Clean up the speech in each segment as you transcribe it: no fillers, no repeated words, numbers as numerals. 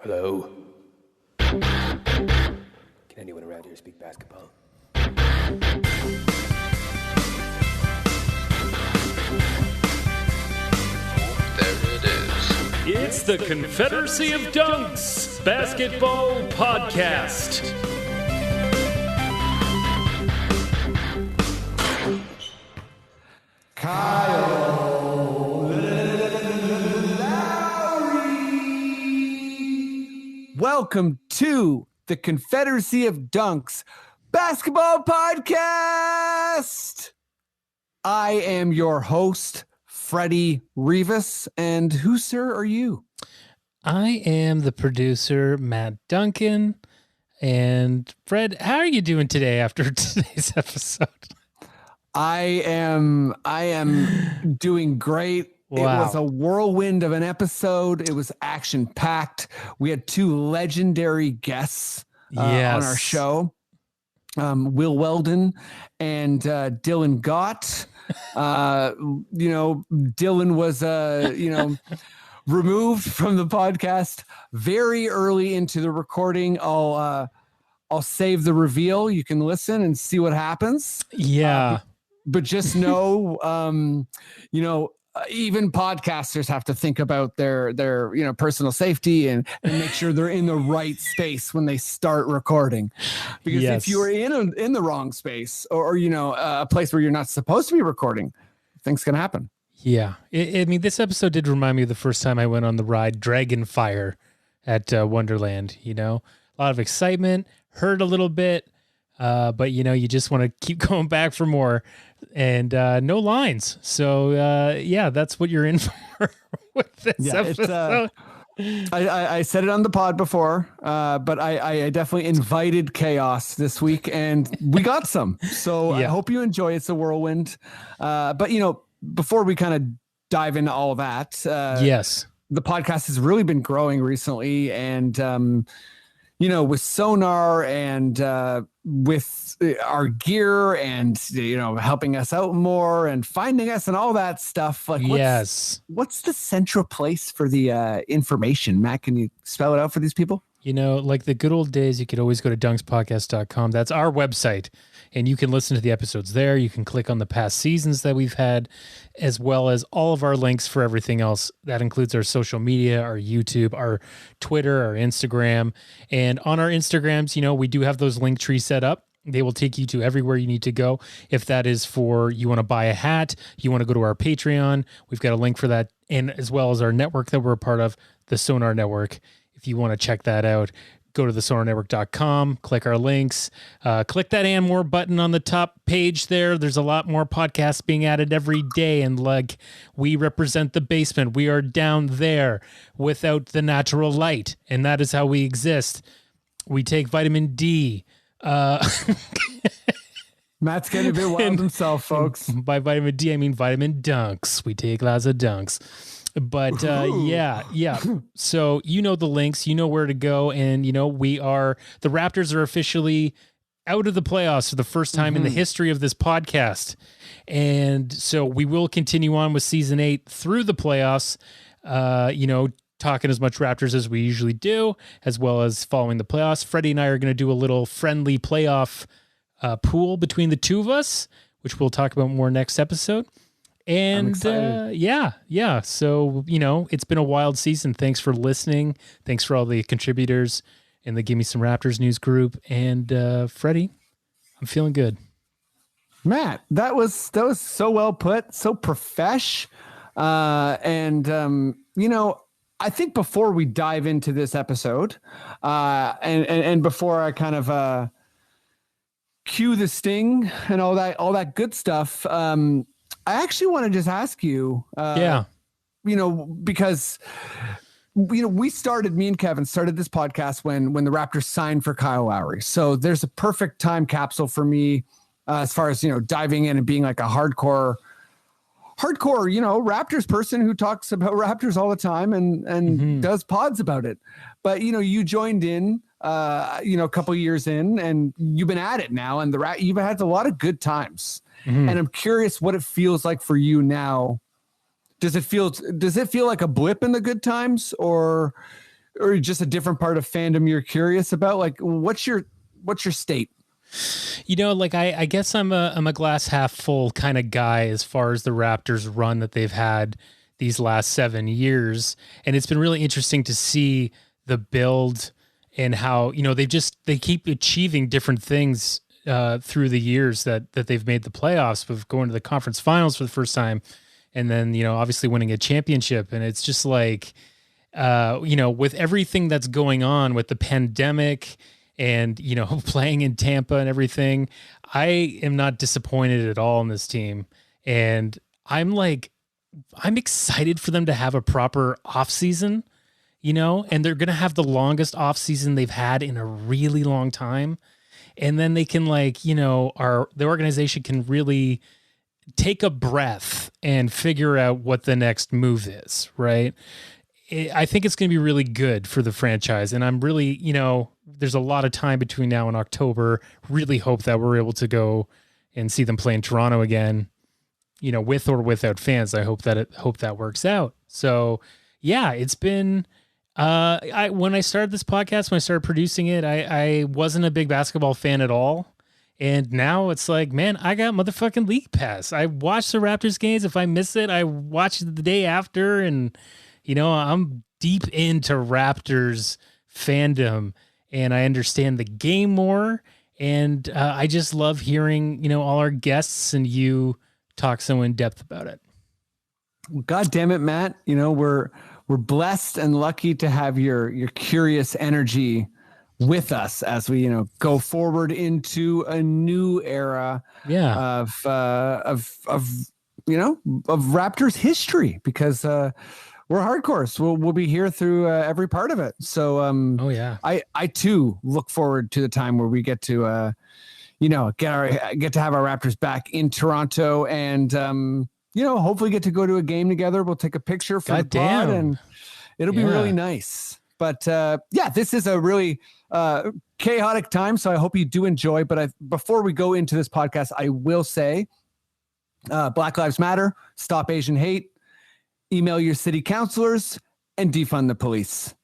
Hello? Can anyone around here speak basketball? There it is. It's the Confederacy of Dunks Basketball Podcast. Kyle Lowry. Welcome to the Confederacy of Dunks Basketball Podcast. I am your host, Freddie Rivas, and who, sir, are you? I am the producer, Matt Duncan. And Fred, how are you doing today after today's episode? I am doing great. Wow. It was a whirlwind of an episode. It was action-packed. We had two legendary guests on our show, Will Weldon and Dylan Gott. Dylan was, removed from the podcast very early into the recording. I'll save the reveal. You can listen and see what happens. Yeah. But just know, even podcasters have to think about their personal safety and make sure they're in the right space when they start recording. Because if you are in the wrong space or a place where you're not supposed to be recording, things can happen. Yeah. This episode did remind me of the first time I went on the ride Dragonfire at Wonderland. A lot of excitement, hurt a little bit, but you just want to keep going back for more. And no lines. So, that's what you're in for with this episode. I said it on the pod before, but I definitely invited chaos this week, and we got some. So I hope you enjoy it. It's a whirlwind. But, before we kind of dive into all that, the podcast has really been growing recently. And, with Sonar and with our gear and, helping us out more and finding us and all that stuff. What's the central place for the information? Matt, can you spell it out for these people? Like the good old days, you could always go to dunkspodcast.com. That's our website. And you can listen to the episodes there. You can click on the past seasons that we've had, as well as all of our links for everything else. That includes our social media, our YouTube, our Twitter, our Instagram. And on our Instagrams, we do have those link trees set up. They will take you to everywhere you need to go. If that is for you want to buy a hat, you want to go to our Patreon, we've got a link for that. And as well as our network that we're a part of, the Sonar Network. If you want to check that out, go to thesonarnetwork.com, click our links, click that and more button on the top page there. There's a lot more podcasts being added every day. And we represent the basement. We are down there without the natural light. And that is how we exist. We take vitamin D. Matt's getting a bit wild himself, folks. By vitamin D, I mean vitamin dunks. We take lots of dunks. But yeah. So the links, where to go, and the Raptors are officially out of the playoffs for the first time in the history of this podcast. And so we will continue on with season 8 through the playoffs, talking as much Raptors as we usually do, as well as following the playoffs. Freddie and I are going to do a little friendly playoff pool between the two of us, which we'll talk about more next episode. And So, it's been a wild season. Thanks for listening. Thanks for all the contributors in the Give Me Some Raptors news group. And Freddie, I'm feeling good. Matt, that was so well put, so profesh. I think before we dive into this episode, and before I kind of cue the sting and all that good stuff, I actually want to just ask you, because, me and Kevin started this podcast when the Raptors signed for Kyle Lowry. So there's a perfect time capsule for me as far as, diving in and being like a hardcore, Raptors person who talks about Raptors all the time and does pods about it. But, you joined in, a couple years in, and you've been at it now, and you've had a lot of good times. And I'm curious what it feels like for you now does it feel like a blip in the good times, or just a different part of fandom you're curious about? Like, what's your state? Like I guess I'm a glass half full kind of guy as far as the Raptors run that they've had these last 7 years. And it's been really interesting to see the build and how, they keep achieving different things through the years that they've made the playoffs, with going to the conference finals for the first time. And then, obviously winning a championship. And it's just like, with everything that's going on with the pandemic and, playing in Tampa and everything, I am not disappointed at all in this team. And I'm excited for them to have a proper off season, and they're going to have the longest off season they've had in a really long time. And then they can the organization can really take a breath and figure out what the next move is. Right. I think it's going to be really good for the franchise. And I'm really, there's a lot of time between now and October. Really hope that we're able to go and see them play in Toronto again, with or without fans. I hope that works out. So yeah, it's been, when I started this podcast, when I started producing it, I wasn't a big basketball fan at all. And now it's like, man, I got motherfucking League Pass. I watch the Raptors games. If I miss it, I watch it the day after. And, I'm deep into Raptors fandom, and I understand the game more. And I just love hearing, all our guests and you talk so in depth about it. God damn it, Matt. We're blessed and lucky to have your curious energy with us as we, go forward into a new era of Raptors history, because we're hardcore. So we'll be here through every part of it. So I too look forward to the time where we get to get to have our Raptors back in Toronto, and hopefully get to go to a game together. We'll take a picture for the pod, and it'll be really nice. But this is a really chaotic time, so I hope you do enjoy. But before we go into this podcast, I will say Black Lives Matter, stop Asian hate, email your city councilors, and defund the police.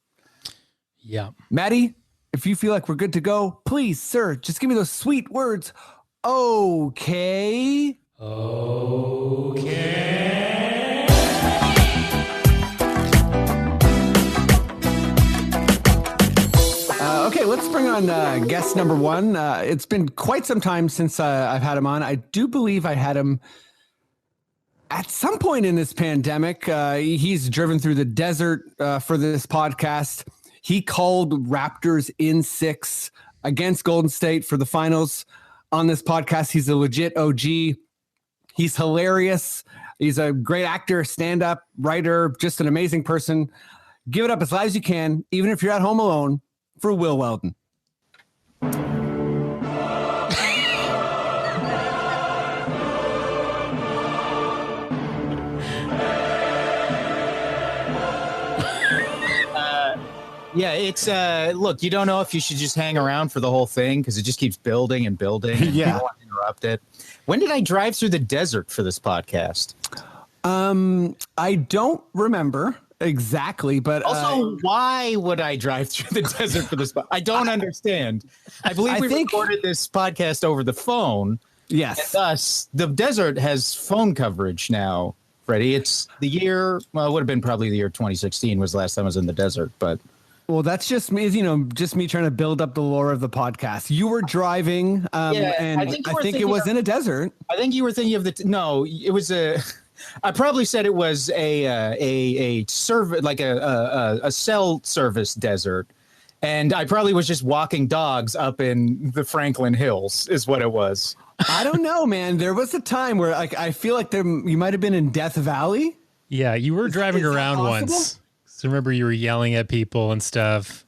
Yeah. Maddie, if you feel like we're good to go, please, sir, just give me those sweet words. Okay. Okay, let's bring on guest number one. It's been quite some time since I've had him on. I do believe I had him at some point in this pandemic. He's driven through the desert for this podcast. He called Raptors in 6 against Golden State for the finals on this podcast. He's a legit OG. He's hilarious. He's a great actor, stand-up, writer, just an amazing person. Give it up as loud as you can, even if you're at home alone, for Will Weldon. Yeah, it's look, you don't know if you should just hang around for the whole thing because it just keeps building and building. And you don't want to interrupt it. When did I drive through the desert for this podcast? I don't remember exactly, but also, why would I drive through the desert for this? I don't understand. I believe we recorded this podcast over the phone. Yes. And thus, the desert has phone coverage now, Freddie. It's the year, well, it would have been probably the year 2016 was the last time I was in the desert, but. Well, that's just me, just me trying to build up the lore of the podcast. You were driving, and I think it was in a desert. I think you were thinking of no, it was I probably said it was a service, like a cell service desert, and I probably was just walking dogs up in the Franklin Hills, is what it was. I don't know, man. There was a time where I feel like you might have been in Death Valley. Yeah, you were driving around once. So remember you were yelling at people and stuff.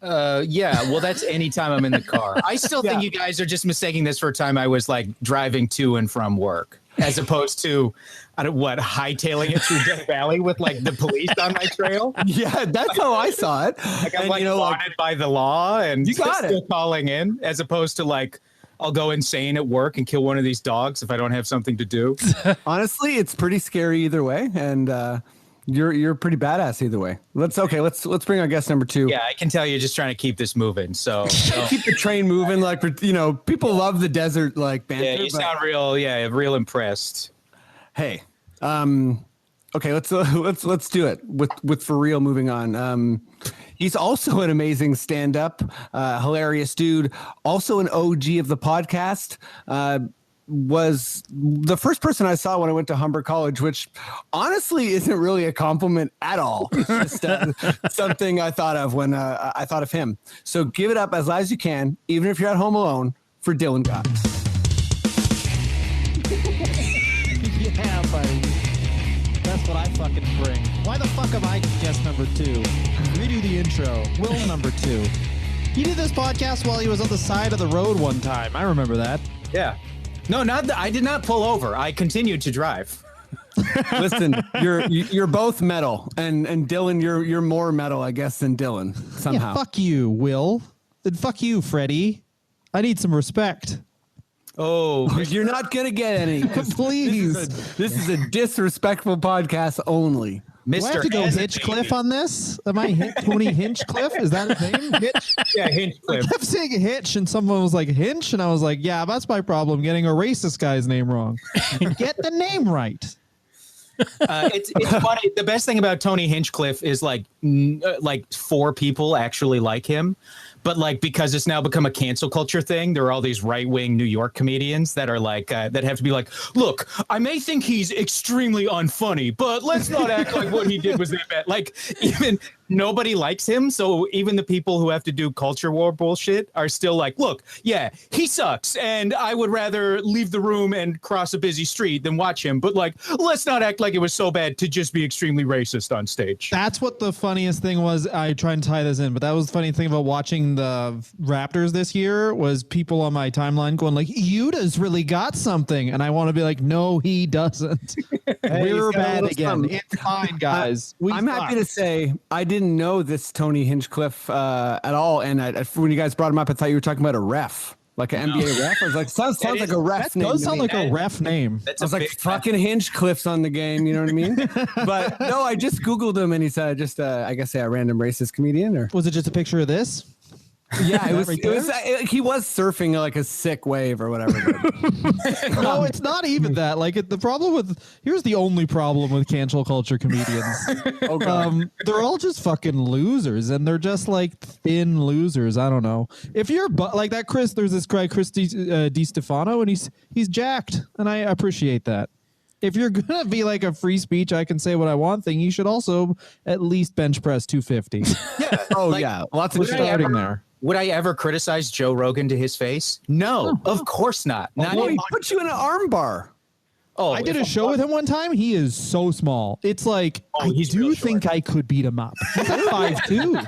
Yeah, well, that's any time I'm in the car. I still think you guys are just mistaking this for a time I was like driving to and from work, as opposed to hightailing it through Death Valley with like the police on my trail. Yeah, that's how I saw it. Like I'm wanted by the law and you got still calling in, as opposed to like I'll go insane at work and kill one of these dogs if I don't have something to do. Honestly, it's pretty scary either way, and you're pretty badass either way. Let's bring our guest number 2. Yeah, I can tell you're just trying to keep this moving. So keep the train moving. Like, people love the desert like banter. yeah, you sound real impressed. Hey, okay, let's do it with for real. Moving on. He's also an amazing stand-up, hilarious dude. Also an OG of the podcast. Was the first person I saw when I went to Humber College, which honestly isn't really a compliment at all. It's just something I thought of when I thought of him. So give it up as loud as you can, even if you're at home alone, for Dylan Gott. Yeah, buddy. That's what I fucking bring. Why the fuck am I guest number 2? Redo the intro. Will number 2. He did this podcast while he was on the side of the road one time. I remember that. Yeah. No, I did not pull over. I continued to drive. Listen, you're both metal, and Dylan, you're more metal, I guess, than Dylan somehow. Yeah, fuck you, Will. And fuck you, Freddie. I need some respect. Oh, you're not gonna get any. Please. This is a disrespectful podcast only. Do I have to go Hitchcliff on this? Am I Tony Hinchcliffe? Is that his name? Hitch? Yeah, Hinchcliffe. I kept saying Hitch, and someone was like Hinch, and I was like, yeah, that's my problem, getting a racist guy's name wrong. Get the name right. It's funny. The best thing about Tony Hinchcliffe is like 4 people actually like him. But like, because it's now become a cancel culture thing, there are all these right-wing New York comedians that are like, that have to be like, look, I may think he's extremely unfunny, but let's not act like what he did was that bad. Like, even nobody likes him. So even the people who have to do culture war bullshit are still like, look, yeah, he sucks. And I would rather leave the room and cross a busy street than watch him. But like, let's not act like it was so bad to just be extremely racist on stage. That's what the funniest thing was. I try and tie this in, but that was the funny thing about watching the Raptors this year was people on my timeline going like, Utah's really got something. And I want to be like, no, he doesn't. We're bad again. Something. It's fine, guys. I'm happy to say I didn't know this Tony Hinchcliffe at all. And when you guys brought him up, I thought you were talking about a ref. Like an NBA ref? I was like, sounds like a ref name. That does sound like a ref name. I was like, fucking Hinchcliffe's on the game, you know what I mean? But no, I just Googled him and he's just, I guess, a random racist comedian. Or was it just a picture of this? Yeah, it was he was surfing like a sick wave or whatever. No, it's not even that. Like here's the only problem with cancel culture comedians. Oh God. They're all just fucking losers, and they're just like thin losers. I don't know. If you're like that, there's this guy, Chris DiStefano, and he's jacked, and I appreciate that. If you're gonna be like a free speech, I can say what I want thing, you should also at least bench press 250. Yeah. Oh yeah, lots of starting there. Would I ever criticize Joe Rogan to his face? No, of course not. He put you in an arm bar. Oh, I did a show with him one time. He is so small. It's like, I do think I could beat him up. He's like 5'2".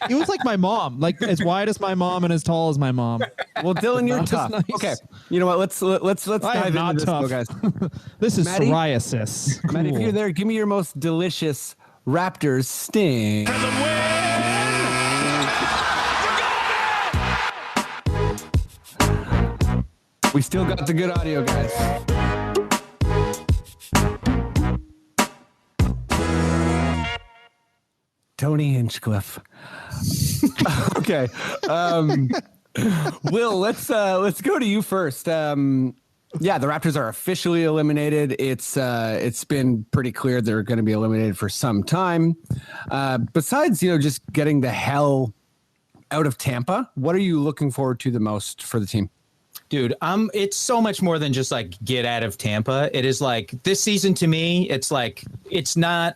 It was like my mom, like as wide as my mom and as tall as my mom. Well, Dylan, you're tough. Nice. Okay, you know what? Let's dive into this, tough. guys. This is Maddie, psoriasis. Cool. Matt, if you're there, give me your most delicious Raptors sting. We still got the good audio, guys. Tony Hinchcliffe. Okay. Will, let's go to you first. Yeah, the Raptors are officially eliminated. It's been pretty clear they're going to be eliminated for some time. Besides, just getting the hell out of Tampa, what are you looking forward to the most for the team? Dude, it's so much more than just like get out of Tampa. It is like this season to me, it's like it's not.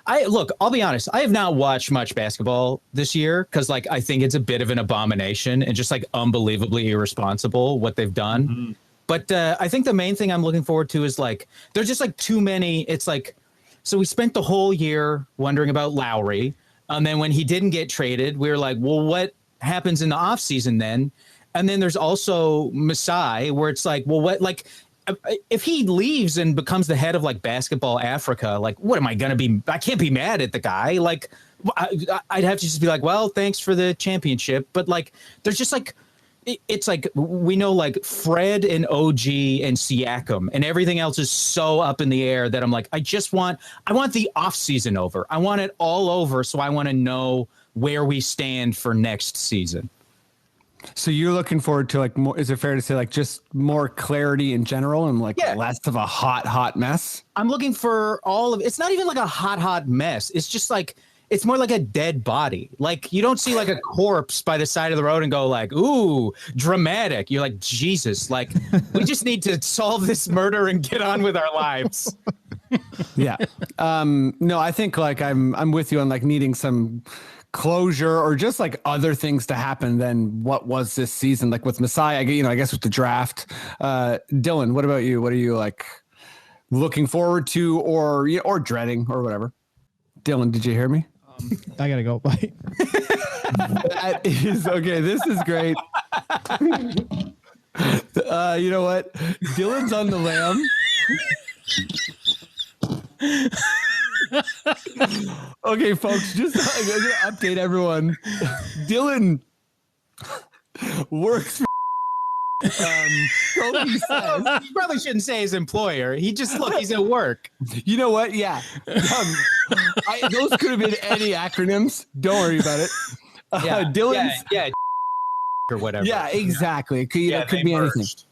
I'll be honest. I have not watched much basketball this year because like I think it's a bit of an abomination and just like unbelievably irresponsible what they've done. Mm-hmm. But I think the main thing I'm looking forward to is like there's just like too many. It's like so we spent the whole year wondering about Lowry. And then when he didn't get traded, we were like, well, what happens in the offseason then? And then there's also Masai, where it's like, well, what, like, if he leaves and becomes the head of like Basketball Africa, like, what am I going to be? I can't be mad at the guy. Like, I'd have to just be like, well, thanks for the championship. But like, there's just like, it's like we know like Fred and OG and Siakam and everything else is so up in the air that I'm like, I want the off season over. I want it all over. So I want to know where we stand for next season. So you're looking forward to like more, is it fair to say like just more clarity in general and like less of a hot mess? I'm looking for all of it's not even like a hot mess. It's just like it's more like a dead body. Like you don't see like a corpse by the side of the road and go like, ooh, dramatic. You're like, Jesus, like we just need to solve this murder and get on with our lives. Yeah. No, I think like I'm with you on like needing some closure or just like other things to happen than what was this season. Like with Masai, I guess with the draft. Dylan, what about you? What are you like looking forward to or dreading or whatever? Dylan, did you hear me? I gotta go. Bye. That is okay. This is great. You know what? Dylan's on the lam. Okay, folks, just I'm gonna update everyone. Dylan works for so he says. You probably shouldn't say his employer. He's at work. You know what? Yeah. Those could have been any acronyms. Don't worry about it. Dylan's or whatever. Yeah, exactly. It could, could be merged. anything.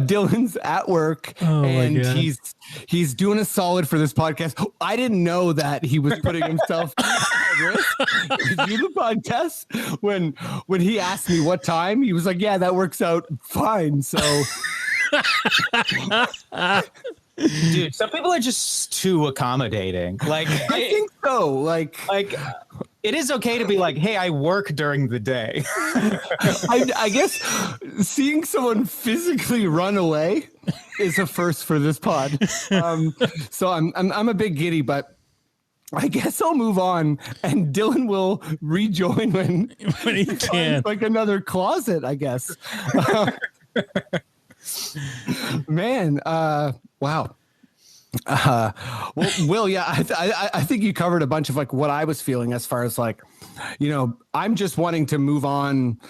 Dylan's at work and he's doing a solid for this podcast. I didn't know that he was putting himself at risk to do the podcast. When he asked me what time, he was like, "Yeah, that works out fine." So, dude, some people are just too accommodating. Like, I think so. Like it is okay to be like, hey, I work during the day. I guess seeing someone physically run away is a first for this pod. So I'm a bit giddy, but I guess I'll move on and Dylan will rejoin when he can. Like another closet, I guess. Man, wow. Well, Will, yeah, I think you covered a bunch of like what I was feeling as far as like, I'm just wanting to move on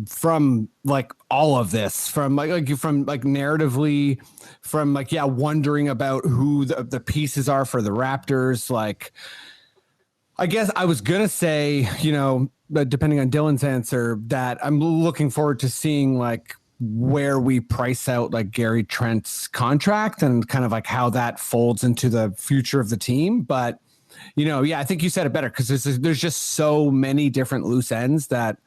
from like all of this, from like narratively, from like, wondering about who the pieces are for the Raptors. Like, I guess I was going to say, depending on Dylan's answer, that I'm looking forward to seeing like where we price out like Gary Trent's contract and kind of like how that folds into the future of the team. But, I think you said it better because there's just so many different loose ends that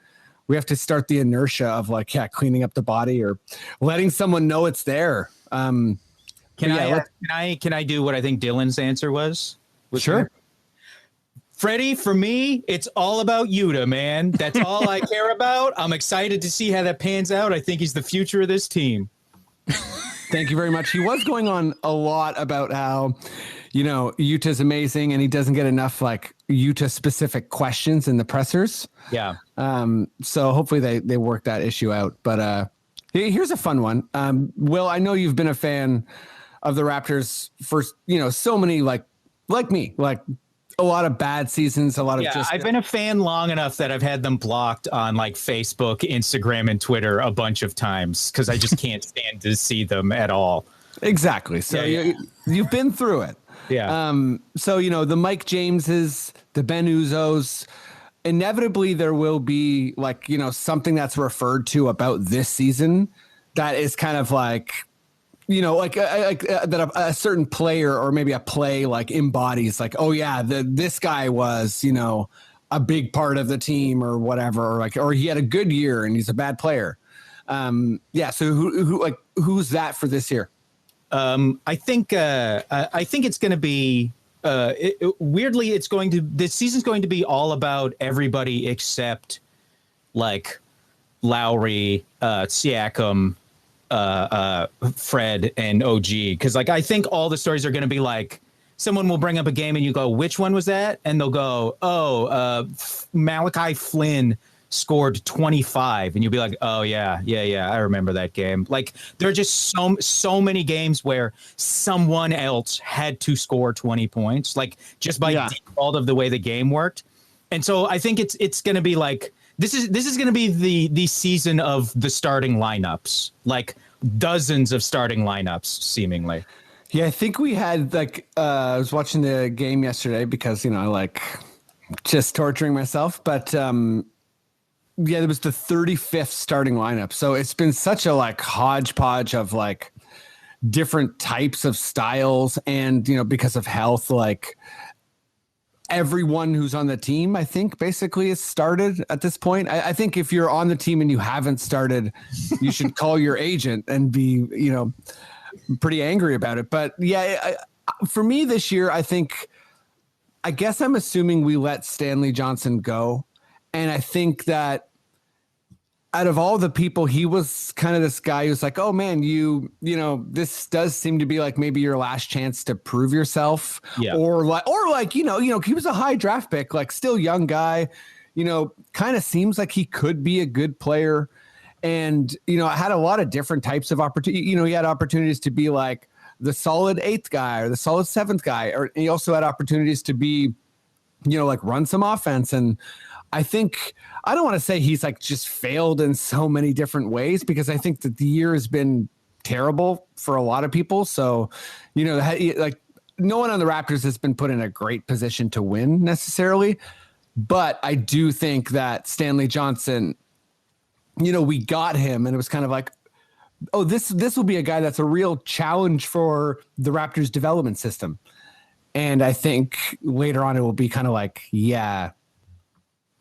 we have to start the inertia of like, cleaning up the body or letting someone know it's there. Can I do what I think Dylan's answer was? Sure. Freddie, for me, it's all about Yuta, man. That's all I care about. I'm excited to see how that pans out. I think he's the future of this team. Thank you very much. He was going on a lot about how, Yuta's amazing and he doesn't get enough like Yuta specific questions in the pressers. Yeah. So hopefully they work that issue out. But here's a fun one. Will, I know you've been a fan of the Raptors for, so many like me, like a lot of bad seasons, a lot of I've been a fan long enough that I've had them blocked on like Facebook, Instagram, and Twitter a bunch of times because I just can't stand to see them at all. Exactly. So you've been through it. Yeah. So, the Mike Jameses, the Ben Uzos, inevitably there will be like, something that's referred to about this season that is kind of like, that a certain player or maybe a play like embodies like, oh yeah, this guy was, a big part of the team or whatever, or he had a good year and he's a bad player. So who's that for this year? I think it's going to be weirdly, this season's going to be all about everybody except like Lowry, Siakam, Fred and OG, because like I think all the stories are going to be like someone will bring up a game and you go, which one was that? And they'll go, Malachi Flynn scored 25, and you'll be like, oh yeah, I remember that game. Like there are just so many games where someone else had to score 20 points, like just by default of the way the game worked. And so I think it's going to be like this is going to be the season of the starting lineups, like dozens of starting lineups, seemingly. Yeah, I think we had like I was watching the game yesterday because I like just torturing myself, but yeah, it was the 35th starting lineup. So it's been such a like hodgepodge of like different types of styles, and because of health, like everyone who's on the team, I think basically is started at this point. I think if you're on the team and you haven't started, you should call your agent and be, pretty angry about it. But yeah, for me this year, I guess I'm assuming we let Stanley Johnson go. And I think that out of all the people, he was kind of this guy who's like, oh man, this does seem to be like maybe your last chance to prove yourself. Yeah. Or like, he was a high draft pick, like still young guy, kind of seems like he could be a good player. And, I had a lot of different types of opportunity. He had opportunities to be like the solid 8th guy or the solid 7th guy, or he also had opportunities to be, like run some offense. And I think, I don't want to say he's like just failed in so many different ways, because I think that the year has been terrible for a lot of people. So, like no one on the Raptors has been put in a great position to win necessarily. But I do think that Stanley Johnson, we got him and it was kind of like, oh, this will be a guy that's a real challenge for the Raptors development system. And I think later on it will be kind of like, yeah,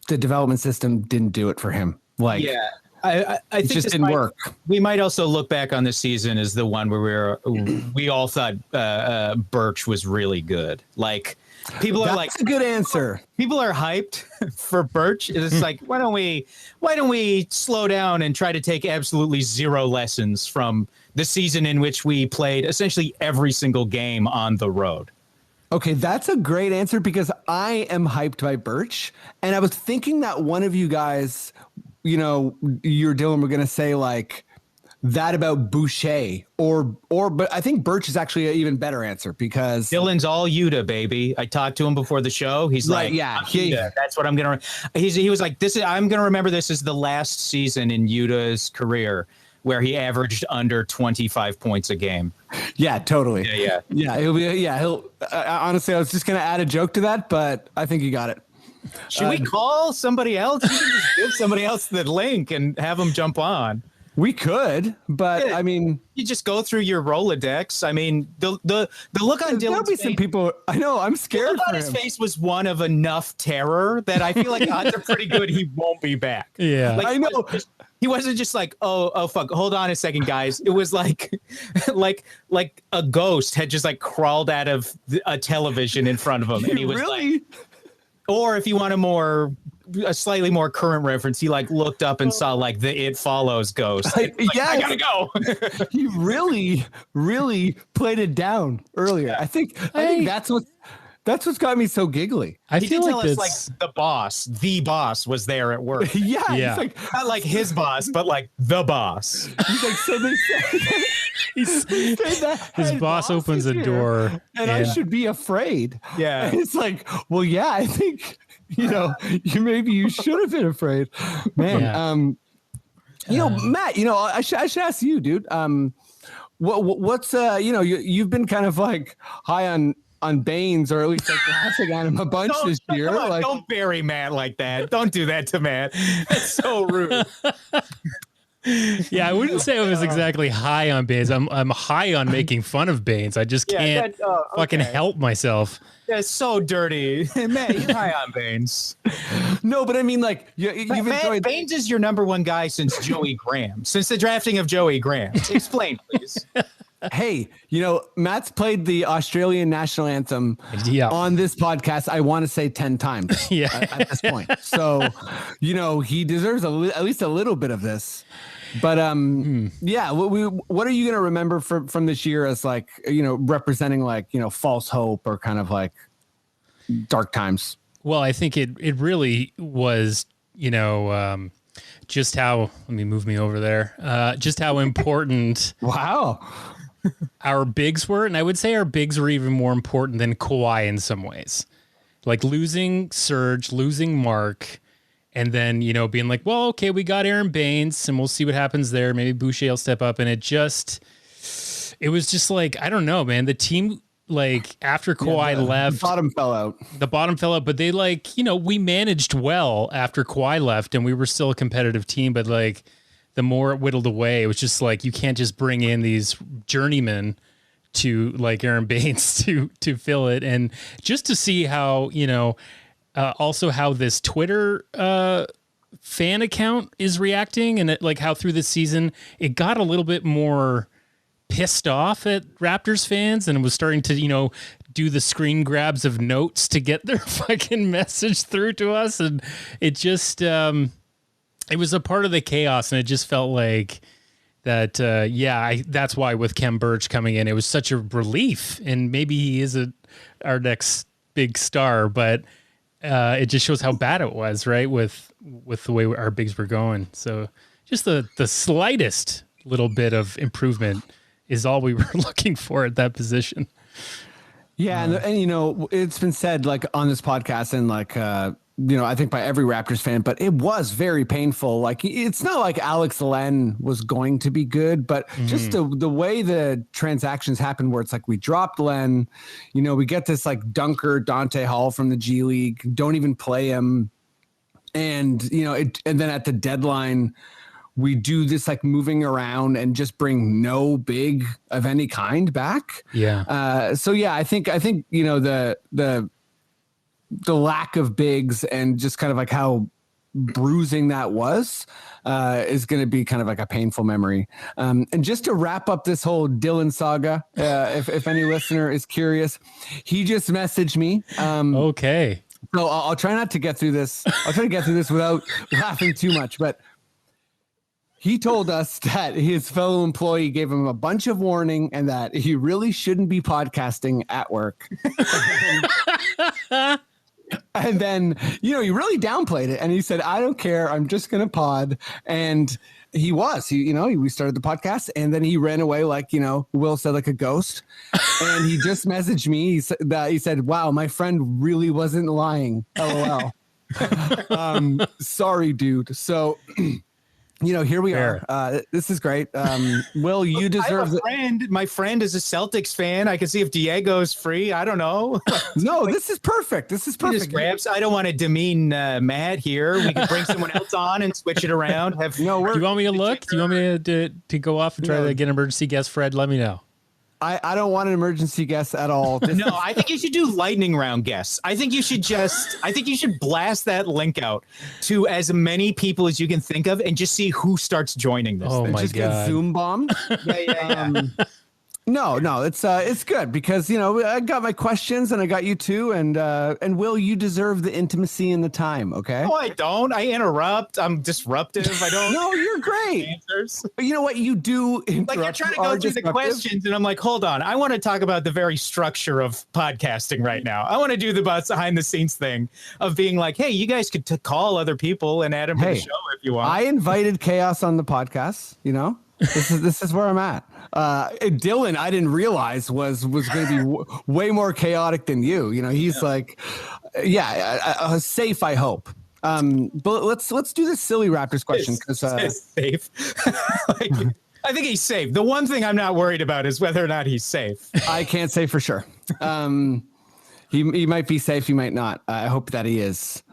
the development system didn't do it for him. Like, yeah, I think it just didn't work. We might also look back on this season as the one where we all thought Birch was really good. Like, people are like, that's a good answer. People are hyped for Birch. It's like, why don't we slow down and try to take absolutely zero lessons from the season in which we played essentially every single game on the road? Okay, that's a great answer, because I am hyped by Birch. And I was thinking that one of you guys, you or Dylan were going to say like that about Boucher but I think Birch is actually an even better answer, because Dylan's all Yuta, baby. I talked to him before the show. He's right, like, yeah, that's what I'm going to, he was like, I'm going to remember this as the last season in Yuta's career where he averaged under 25 points a game. Yeah, totally. Yeah. He'll honestly, I was just going to add a joke to that, but I think you got it. Should we call somebody else? You can just give somebody else the link and have them jump on. We could, but I mean, you just go through your Rolodex. I mean, the look on Dylan's there'll be face, some people. I know, I'm scared. The look on his face was one of enough terror that I feel like odds are pretty good he won't be back. Yeah, I know. He wasn't just like, oh fuck, hold on a second, guys. It was like like a ghost had just like crawled out of a television in front of him, and he was really? like, or if you want a slightly more current reference, he like looked up and saw like the It Follows ghost. Like, yeah, I gotta go. He really played it down earlier. I think that's what's got me so giggly. He did tell us like the boss was there at work. Yeah. He's like, not like his boss, but like the boss. He's like, so they said his boss opens a door and I should be afraid. Yeah. And it's like, well, yeah, I think, maybe you should have been afraid, man. Yeah. Matt, I should ask you, dude. What's you've been kind of like high on Baines, or at least like laughing at him a bunch this year. Don't bury Matt like that. Don't do that to Matt. That's so rude. Yeah, I wouldn't say I was exactly high on Baines. I'm high on making fun of Baines. I just can't fucking help myself. That's so dirty. Matt, you're high on Baines. No, but I mean, like, you've enjoyed. Baines is your number one guy since Joey Graham. Since the drafting of Joey Graham. Explain, please. Hey, Matt's played the Australian national anthem on this podcast, I want to say 10 times at this point. So, he deserves at least a little bit of this. But yeah, what are you going to remember from this year as like, representing like, false hope or kind of like dark times? Well, I think it really was, just how, let me move me over there, just how important wow. our bigs were. And I would say our bigs were even more important than Kawhi in some ways. Like losing Serge, losing Mark, And then, being like, well, okay, we got Aaron Baines and we'll see what happens there. Maybe Boucher will step up. And it was just like, I don't know, man. The team, like after Kawhi left, the bottom fell out, but they we managed well after Kawhi left and we were still a competitive team. But like the more it whittled away, it was just like, you can't just bring in these journeymen to like Aaron Baines to fill it. And just to see how, also how this Twitter fan account is reacting and like how through this season it got a little bit more pissed off at Raptors fans and was starting to, do the screen grabs of notes to get their fucking message through to us. And it just, it was a part of the chaos and it just felt like that, that's why with Kem Birch coming in, it was such a relief and maybe he is our next big star, but it just shows how bad it was, right? With the way our bigs were going. So just the slightest little bit of improvement is all we were looking for at that position. Yeah. And it's been said like on this podcast and like, I think by every Raptors fan, but it was very painful. Like it's not like Alex Len was going to be good, but just the way the transactions happened where it's like we dropped Len, we get this like dunker Dante Hall from the G League, don't even play him. And, and then at the deadline, we do this like moving around and just bring no big of any kind back. Yeah. I think, the lack of bigs and just kind of like how bruising that was is going to be kind of like a painful memory. And just to wrap up this whole Dylan saga, if any listener is curious, he just messaged me. Okay. So I'll try not to get through this. I'll try to get through this without laughing too much, but he told us that his fellow employee gave him a bunch of warning and that he really shouldn't be podcasting at work. And then, he really downplayed it and he said, I don't care. I'm just going to pod. And he we started the podcast and then he ran away like, Will said, like a ghost. And he just messaged me he said, wow, my friend really wasn't lying. LOL. Sorry, dude. So, here we are. This is great. Will, you deserve My friend is a Celtics fan. I can see if Diego's free. I don't know. No, this is perfect. I don't want to demean Matt here. We can bring someone else on and switch it around. Do you want me to look? Do you want me to go off and try to get an emergency guest, Fred? Let me know. I don't want an emergency guest at all. No, I think you should do lightning round guests. I think you should blast that link out to as many people as you can think of and just see who starts joining this. Oh thing. my just God. Get Zoom bombed. Yeah. No, it's good because I got my questions and I got you too, and Will, you deserve the intimacy and the time. Okay. No, I don't. I interrupt. I'm disruptive. I don't. No, you're great. Answers. But you know what? You do Like you're trying to go through the questions, and I'm like, hold on. I want to talk about the very structure of podcasting right now. I want to do the behind the scenes thing of being like, hey, you guys could call other people and add them to the show if you want. I invited Chaos on the podcast. This is where I'm at. Dylan, I didn't realize was going to be way more chaotic than you. He's like, safe. I hope. But let's do this silly Raptors question because safe. I think he's safe. The one thing I'm not worried about is whether or not he's safe. I can't say for sure. He might be safe. He might not. I hope that he is.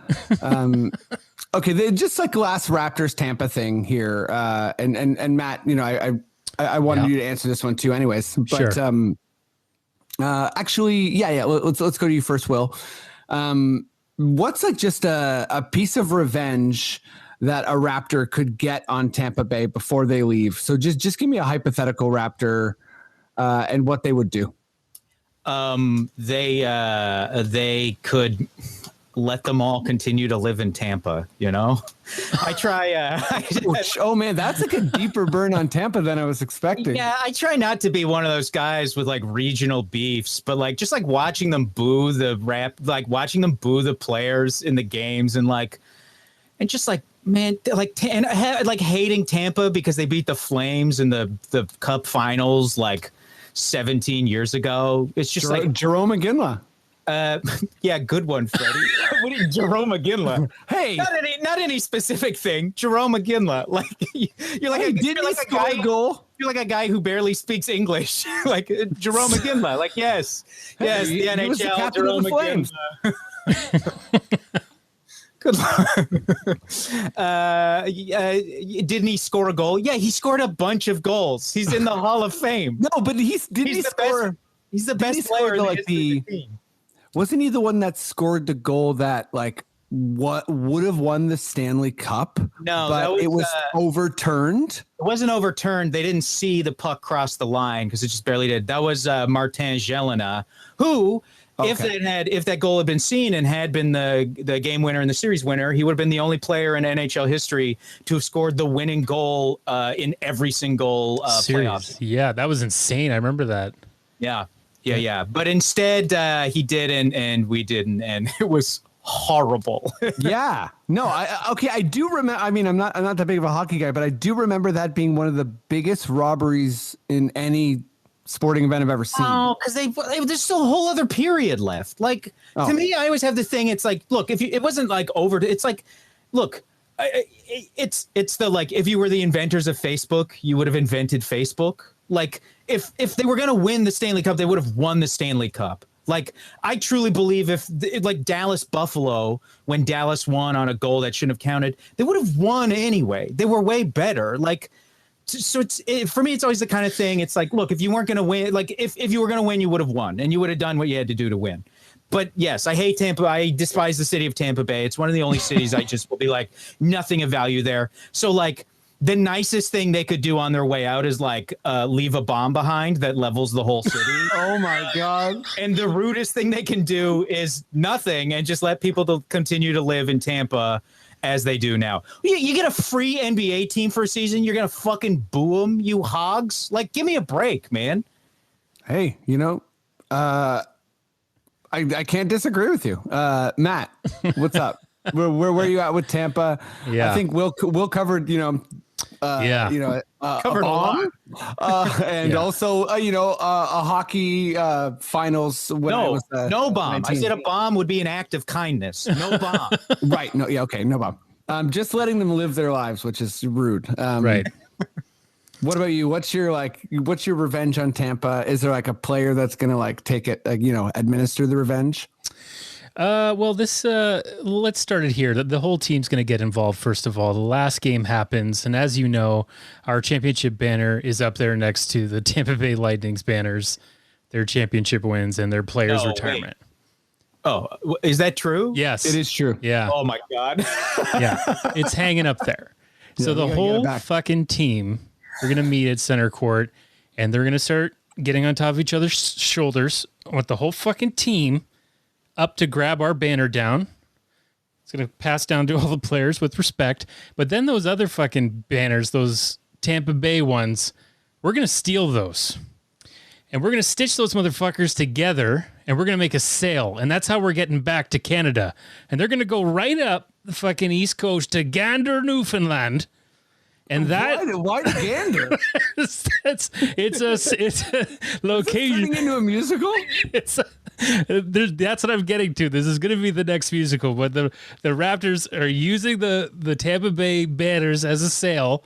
Okay, just like last Raptors Tampa thing here, and Matt, I wanted you to answer this one too, anyways. But sure. Actually, let's go to you first, Will. What's like just a piece of revenge that a Raptor could get on Tampa Bay before they leave? So just give me a hypothetical Raptor and what they would do. They could let them all continue to live in Tampa, I try. Oh man, that's like a deeper burn on Tampa than I was expecting. Yeah, I try not to be one of those guys with like regional beefs, but like just like watching them boo watching them boo the players in the games and just like, man, like hating Tampa because they beat the Flames in the Cup Finals like 17 years ago. It's just like Jerome McGinley. Yeah, good one, Freddie. Jerome McGinley. Hey, Not any specific thing. Jerome McGinley. Like you're like did he score a goal? You're like a guy who barely speaks English. Like Jerome McGinley. Like yes, He the was the NHL. captain of Jerome the Flames. Good luck. Didn't he score a goal? Yeah, he scored a bunch of goals. He's in the Hall of Fame. No, but he's the best. He's the best player in the history of the team. Wasn't he the one that scored the goal that like what would have won the Stanley Cup? No, but it was overturned. It wasn't overturned. They didn't see the puck cross the line because it just barely did. That was Martin Gélina, who, if that goal had been seen and had been the game winner and the series winner, he would have been the only player in NHL history to have scored the winning goal in every single playoff. Yeah, that was insane. I remember that. Yeah. But instead, he didn't, and we didn't, and it was horrible. Yeah. No, I do remember. I mean, I'm not that big of a hockey guy, but I do remember that being one of the biggest robberies in any sporting event I've ever seen. Oh, because there's still a whole other period left. Like to me, I always have the thing. It's like, look, if it wasn't like over, it's like, look, it's the like if you were the inventors of Facebook, you would have invented Facebook. Like if they were going to win the Stanley Cup, they would have won the Stanley Cup. Like I truly believe like Dallas Buffalo, when Dallas won on a goal that shouldn't have counted, they would have won anyway. They were way better. Like, so for me, it's always the kind of thing. It's like, look, if you weren't going to win, like if you were going to win, you would have won and you would have done what you had to do to win. But yes, I hate Tampa. I despise the city of Tampa Bay. It's one of the only cities I just will be like nothing of value there. So like, the nicest thing they could do on their way out is like leave a bomb behind that levels the whole city. Oh my God. And the rudest thing they can do is nothing and just let people to continue to live in Tampa as they do now. You get a free NBA team for a season. You're going to fucking boo them, you hogs. Like, give me a break, man. Hey, I can't disagree with you. Matt, what's up? Where are you at with Tampa? Yeah. I think Will covered, Covered a lot. And also, a hockey finals. No bomb. I said a bomb would be an act of kindness. No bomb. Right. No. Yeah. Okay. No bomb. Just letting them live their lives, which is rude. Right. What about you? What's your revenge on Tampa? Is there like a player that's going to like take it, administer the revenge? Well, let's start it here. The whole team's going to get involved. First of all, the last game happens. And as you know, our championship banner is up there next to the Tampa Bay Lightning's banners, their championship wins and their players' retirement. Wait. Oh, is that true? Yes, it is true. Yeah. Oh my God. Yeah. It's hanging up there. So the whole fucking team, they're going to meet at center court and they're going to start getting on top of each other's shoulders with the whole fucking team up to grab our banner down. It's going to pass down to all the players with respect. But then those other fucking banners, those Tampa Bay ones, we're going to steal those. And we're going to stitch those motherfuckers together and we're going to make a sale. And that's how we're getting back to Canada. And they're going to go right up the fucking East Coast to Gander, Newfoundland. And that why Gander? it's a location. Turning into a musical. That's what I'm getting to. This is going to be the next musical. But the Raptors are using the Tampa Bay banners as a sale.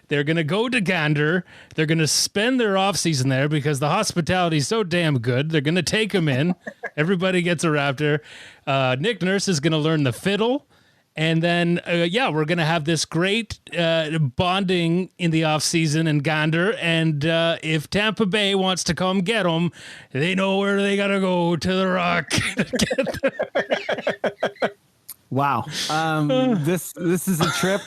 They're going to go to Gander. They're going to spend their offseason there because the hospitality is so damn good. They're going to take them in. Everybody gets a Raptor. Nick Nurse is going to learn the fiddle. And then, we're going to have this great bonding in the offseason in Gander. And if Tampa Bay wants to come get them, they know where they got to go, to the Rock. Wow. This is a trip.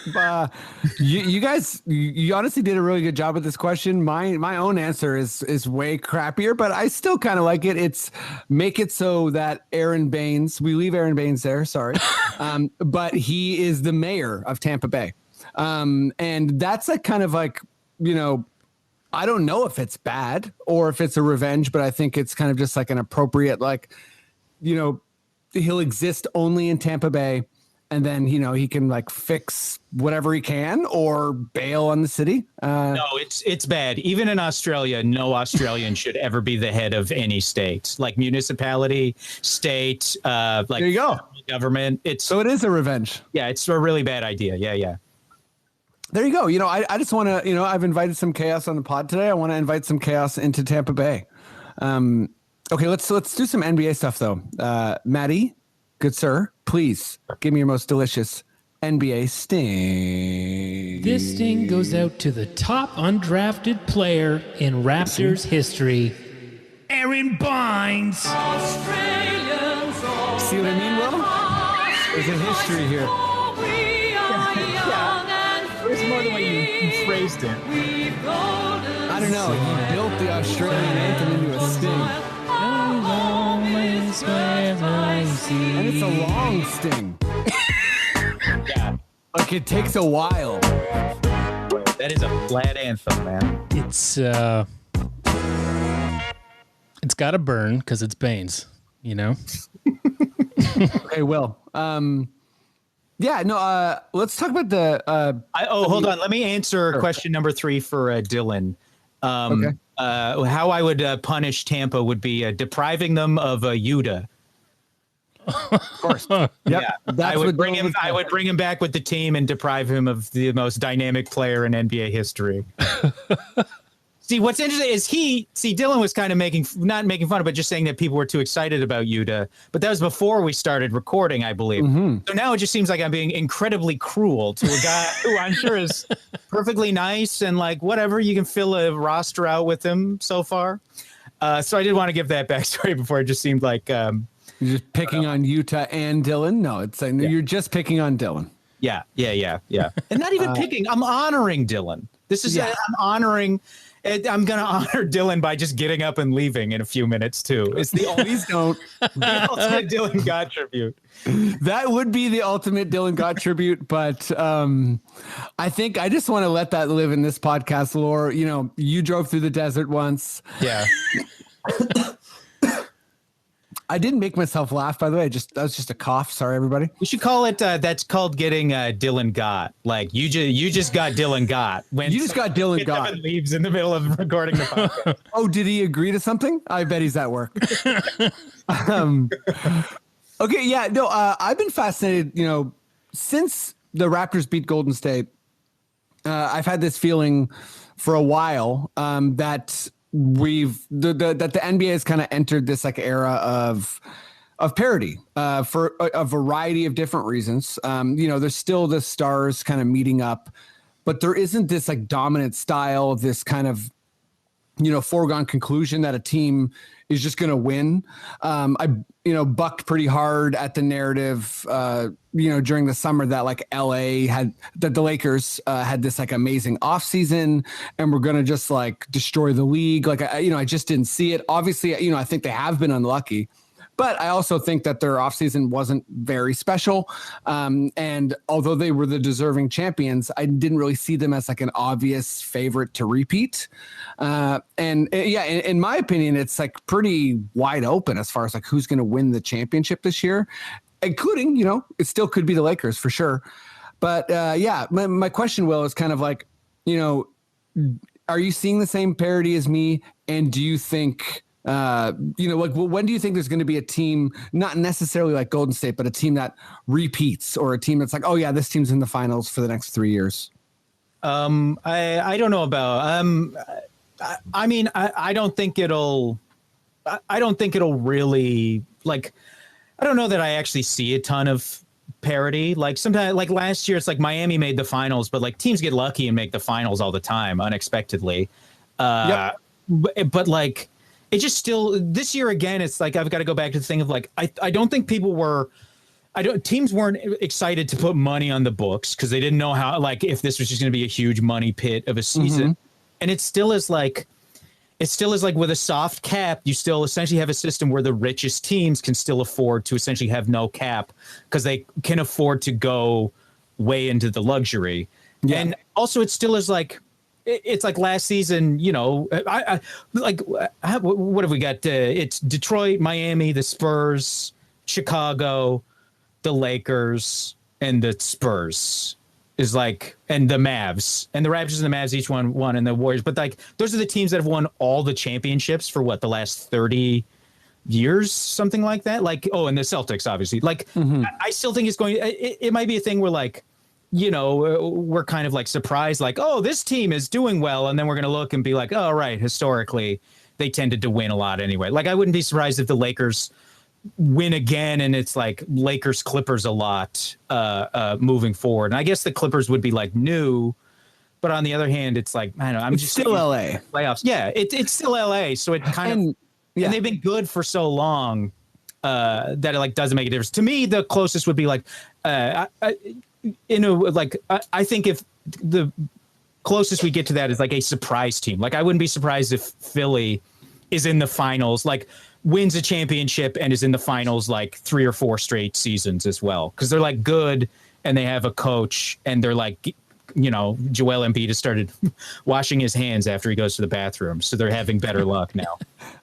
You guys, you honestly did a really good job with this question. My own answer is way crappier, but I still kind of like it. It's make it so that Aaron Baines, we leave Aaron Baines there, sorry. But he is the mayor of Tampa Bay. And that's a kind of like, I don't know if it's bad or if it's a revenge, but I think it's kind of just like an appropriate, like, he'll exist only in Tampa Bay and then he can like fix whatever he can or bail on the city. No, it's bad. Even in Australia, no Australian should ever be the head of any state, like municipality, state, like there you go. Government. So it is a revenge. Yeah, it's a really bad idea. Yeah. There you go. I just want to, I've invited some chaos on the pod today. I want to invite some chaos into Tampa Bay. Okay, let's do some NBA stuff though. Maddie, good sir, please give me your most delicious NBA sting. This sting goes out to the top undrafted player in Raptors history, Aaron Bynes. See what I mean, Will? There's a history here. There's more than what you phrased it. I don't know. He built the Australian anthem into a sting. And it's a long sting. Yeah. Like it takes a while. That is a flat anthem, man. It's got to burn because it's Baines, Okay, Will. Let's talk about the. Hold on. Let me answer question number 3 for Dylan. Okay. How I would punish Tampa would be depriving them of Yuta. Of course. Yep. Yeah, That's I would bring him back with the team and deprive him of the most dynamic player in NBA history. See, what's interesting is Dylan was kind of not making fun of, but just saying that people were too excited about Yuta. But that was before we started recording, I believe. Mm-hmm. So now it just seems like I'm being incredibly cruel to a guy who I'm sure is perfectly nice and like whatever. You can fill a roster out with him so far. So I did want to give that backstory before it just seemed like you're just picking on Yuta and Dylan. No, it's like you're just picking on Dylan. Yeah. And not even picking. I'm honoring Dylan. This is I'm honoring. I'm going to honor Dylan by just getting up and leaving in a few minutes, too. It's the Please don't. The ultimate Dylan God tribute. That would be the ultimate Dylan God tribute, but I think I just want to let that live in this podcast lore. You drove through the desert once. Yeah. I didn't make myself laugh, by the way. That was just a cough. Sorry, everybody. We should call it. That's called getting Dylan got. Like you just got Dylan got when you just got Dylan got leaves in the middle of recording the podcast. Oh, did he agree to something? I bet he's at work. Okay, yeah, no. I've been fascinated. Since the Raptors beat Golden State, I've had this feeling for a while that that the NBA has kind of entered this like era of parity for a variety of different reasons. There's still the stars kind of meeting up, but there isn't this like dominant style, this kind of foregone conclusion that a team is just going to win. I bucked pretty hard at the narrative, during the summer that like the Lakers had this like amazing offseason and we're going to just like destroy the league. Like, I just didn't see it. Obviously, I think they have been unlucky, but I also think that their offseason wasn't very special. And although they were the deserving champions, I didn't really see them as like an obvious favorite to repeat. In my opinion, it's like pretty wide open as far as like who's going to win the championship this year, including, it still could be the Lakers for sure. But my question, Will, is kind of like, are you seeing the same parity as me? And do you think, when do you think there's going to be a team, not necessarily like Golden State, but a team that repeats or a team that's like, oh yeah, this team's in the finals for the next 3 years? I don't know about, I don't think it'll really like, I don't know that I actually see a ton of parity. Like sometimes, like last year, it's like Miami made the finals, but like teams get lucky and make the finals all the time, unexpectedly. But like, it just still this year again, it's like I've got to go back to the thing of like I don't think teams weren't excited to put money on the books because they didn't know how, like, if this was just going to be a huge money pit of a season. Mm-hmm. And it still is like with a soft cap, you still essentially have a system where the richest teams can still afford to essentially have no cap because they can afford to go way into the luxury. Yeah. And also it still is like, it's like last season, what have we got? It's Detroit, Miami, the Spurs, Chicago, the Lakers, and the Spurs is like, and the Mavs and the Raptors and the Mavs each won, and the Warriors. But like, those are the teams that have won all the championships for what, the last 30 years, something like that. Like, oh, and the Celtics, obviously. Like, I still think it's going. It might be a thing where like, you know, we're kind of like surprised, like, oh, this team is doing well, and then we're gonna look and be like, oh, right, historically they tended to win a lot anyway. Like, I wouldn't be surprised if the Lakers win again and it's like Lakers Clippers a lot moving forward. And I guess the Clippers would be like new, but on the other hand, it's like, I don't know, I'm just still LA playoffs. Yeah, it's still LA, so it kind of, and they've been good for so long that it like doesn't make a difference. To me, the closest would be like I think if the closest we get to that is like a surprise team. Like, I wouldn't be surprised if Philly is in the finals, like wins a championship and is in the finals like 3 or 4 straight seasons as well. Cause they're like good and they have a coach and they're like, you know, Joel Embiid has started washing his hands after he goes to the bathroom. So they're having better luck now.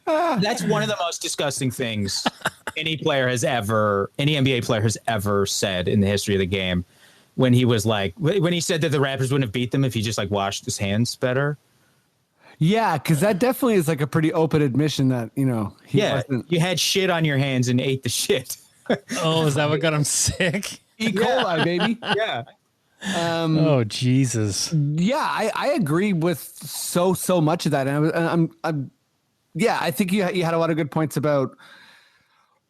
That's one of the most disgusting things any NBA player has ever said in the history of the game. When he was like, when he said that the Raptors wouldn't have beat them if he just like washed his hands better. Yeah, because that definitely is like a pretty open admission that, you know, you had shit on your hands and ate the shit. Oh, is that what got him sick? E. coli, baby. Yeah. Oh, Jesus. Yeah, I agree with so much of that. And I think you had a lot of good points about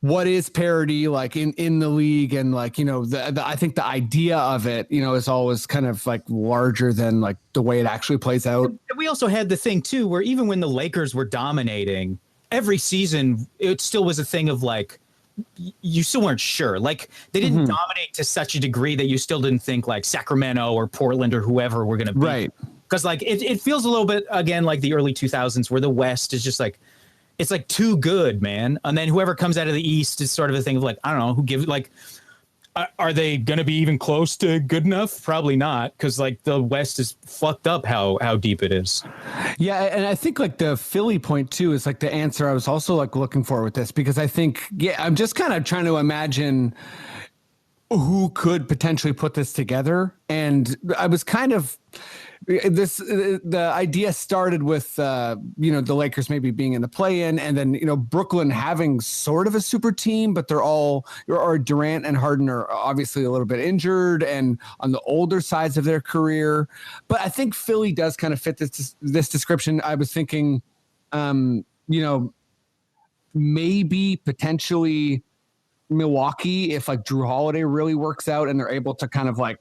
what is parity like in the league, and like, you know, I think the idea of it, you know, is always kind of like larger than like the way it actually plays out. We also had the thing too, where even when the Lakers were dominating every season, it still was a thing of like, you still weren't sure. Like, they didn't dominate to such a degree that you still didn't think like Sacramento or Portland or whoever were going to beat. Right. Because like it feels a little bit again like the early 2000s, where the West is just like, it's like too good, man. And then whoever comes out of the East is sort of a thing of like, I don't know, who gives, like, are they going to be even close to good enough? Probably not, because like the West is fucked up how deep it is. Yeah, and I think like the Philly point too is like the answer I was also like looking for with this, because I think, I'm just kind of trying to imagine who could potentially put this together. And I was kind of, the idea started with you know, the Lakers maybe being in the play-in, and then, you know, Brooklyn having sort of a super team, but they're all, or Durant and Harden are obviously a little bit injured and on the older sides of their career. But I think Philly does kind of fit this description. I was thinking, you know, maybe potentially Milwaukee, if like Drew Holiday really works out and they're able to kind of like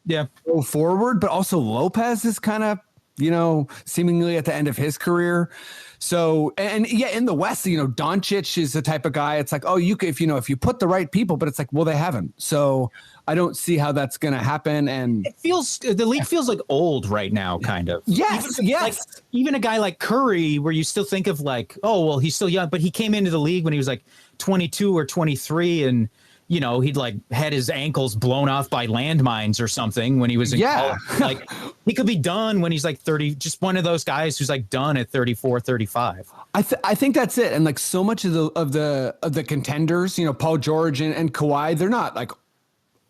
go forward, but also Lopez is kind of, you know, seemingly at the end of his career. So, and yeah, in the West, you know, Doncic is the type of guy. It's like, oh, if you put the right people, but it's like, well, they haven't. So I don't see how that's going to happen. And the league feels like old right now, kind of. Yes. Like, even a guy like Curry, where you still think of like, oh, well, he's still young, but he came into the league when he was like 22 or 23, and you know, he'd like had his ankles blown off by landmines or something when he was in college. Like, he could be done when he's like 30, just one of those guys who's like done at 34, 35. I think that's it. And like so much of the contenders, you know, Paul George and Kawhi, they're not like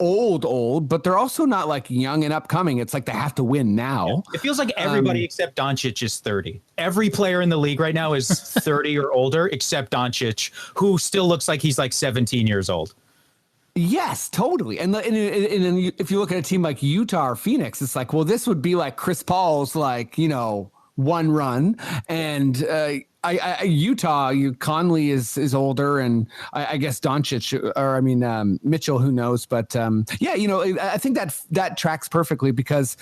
old, but they're also not like young and upcoming. It's like they have to win now. Yeah. It feels like everybody except Doncic is 30. Every player in the league right now is 30 or older, except Doncic, who still looks like he's like 17 years old. Yes, totally. And if you look at a team like Utah or Phoenix, it's like, well, this would be like Chris Paul's, like, you know, one run. And Utah, Conley is older, and I guess Doncic, or I mean, Mitchell, who knows? But yeah, you know, I think that tracks perfectly, because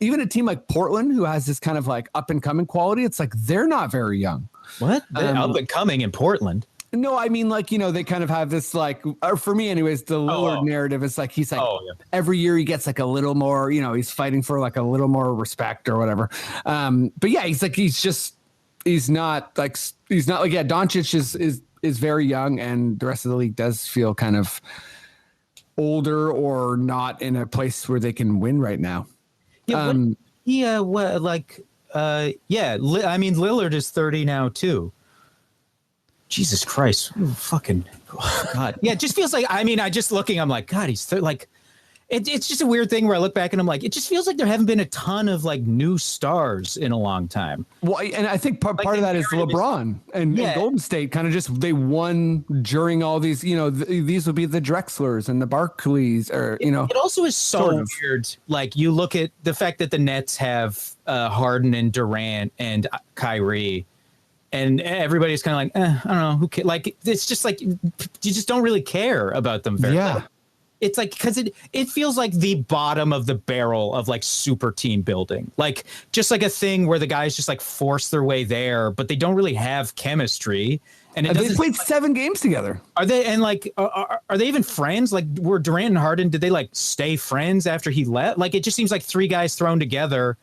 even a team like Portland, who has this kind of like up and coming quality, it's like they're not very young. What? Up and coming in Portland? No, I mean, like, you know, they kind of have this, like, or for me anyways, the Lillard narrative is like, he's like, every year he gets like a little more, you know, he's fighting for like a little more respect or whatever. But yeah, he's like, he's not like, yeah, Doncic is very young, and the rest of the league does feel kind of older or not in a place where they can win right now. Yeah. I mean, Lillard is 30 now too. Jesus Christ. Fucking God. Yeah, it just feels like, I mean, I'm like, God, he's like, it's just a weird thing where I look back and I'm like, it just feels like there haven't been a ton of like new stars in a long time. Well, and I think part of that is LeBron and Golden State kind of just they won during all these. These would be the Drexlers and the Barclays, or It also is so weird. Like you look at the fact that the Nets have Harden and Durant and Kyrie. And everybody's kind of like, I don't know who cares. Like, it's just like, you just don't really care about them very much. It's like, because it feels like the bottom of the barrel of like super team building. Like, just like a thing where the guys just like force their way there, but they don't really have chemistry. And they played 7 games together. Are they, and like, are they even friends? Like, were Durant and Harden, did they like stay friends after he left? Like, it just seems like 3 guys thrown together.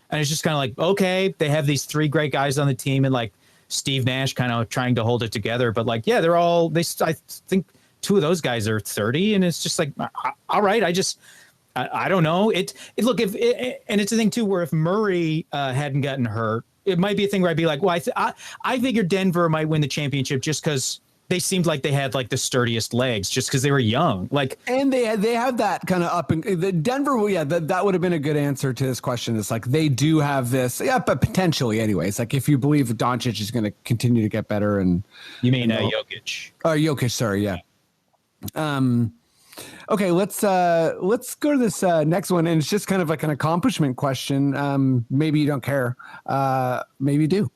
And it's just kind of like, okay, they have these 3 great guys on the team and like, Steve Nash kind of trying to hold it together, but like, they're all, I think 2 of those guys are 30 and it's just like, all right. I don't know. And it's a thing too, where if Murray hadn't gotten hurt, it might be a thing where I'd be like, well, I figured Denver might win the championship just because they seemed like they had like the sturdiest legs just because they were young. Like, and they have that kind of up and the Denver. Well, yeah, that would have been a good answer to this question. It's like they do have this, but potentially anyways. Like if you believe Doncic is going to continue to get better, and you mean Jokic? Jokic, sorry, yeah. Okay, let's go to this next one, and it's just kind of like an accomplishment question. Maybe you don't care, maybe you do.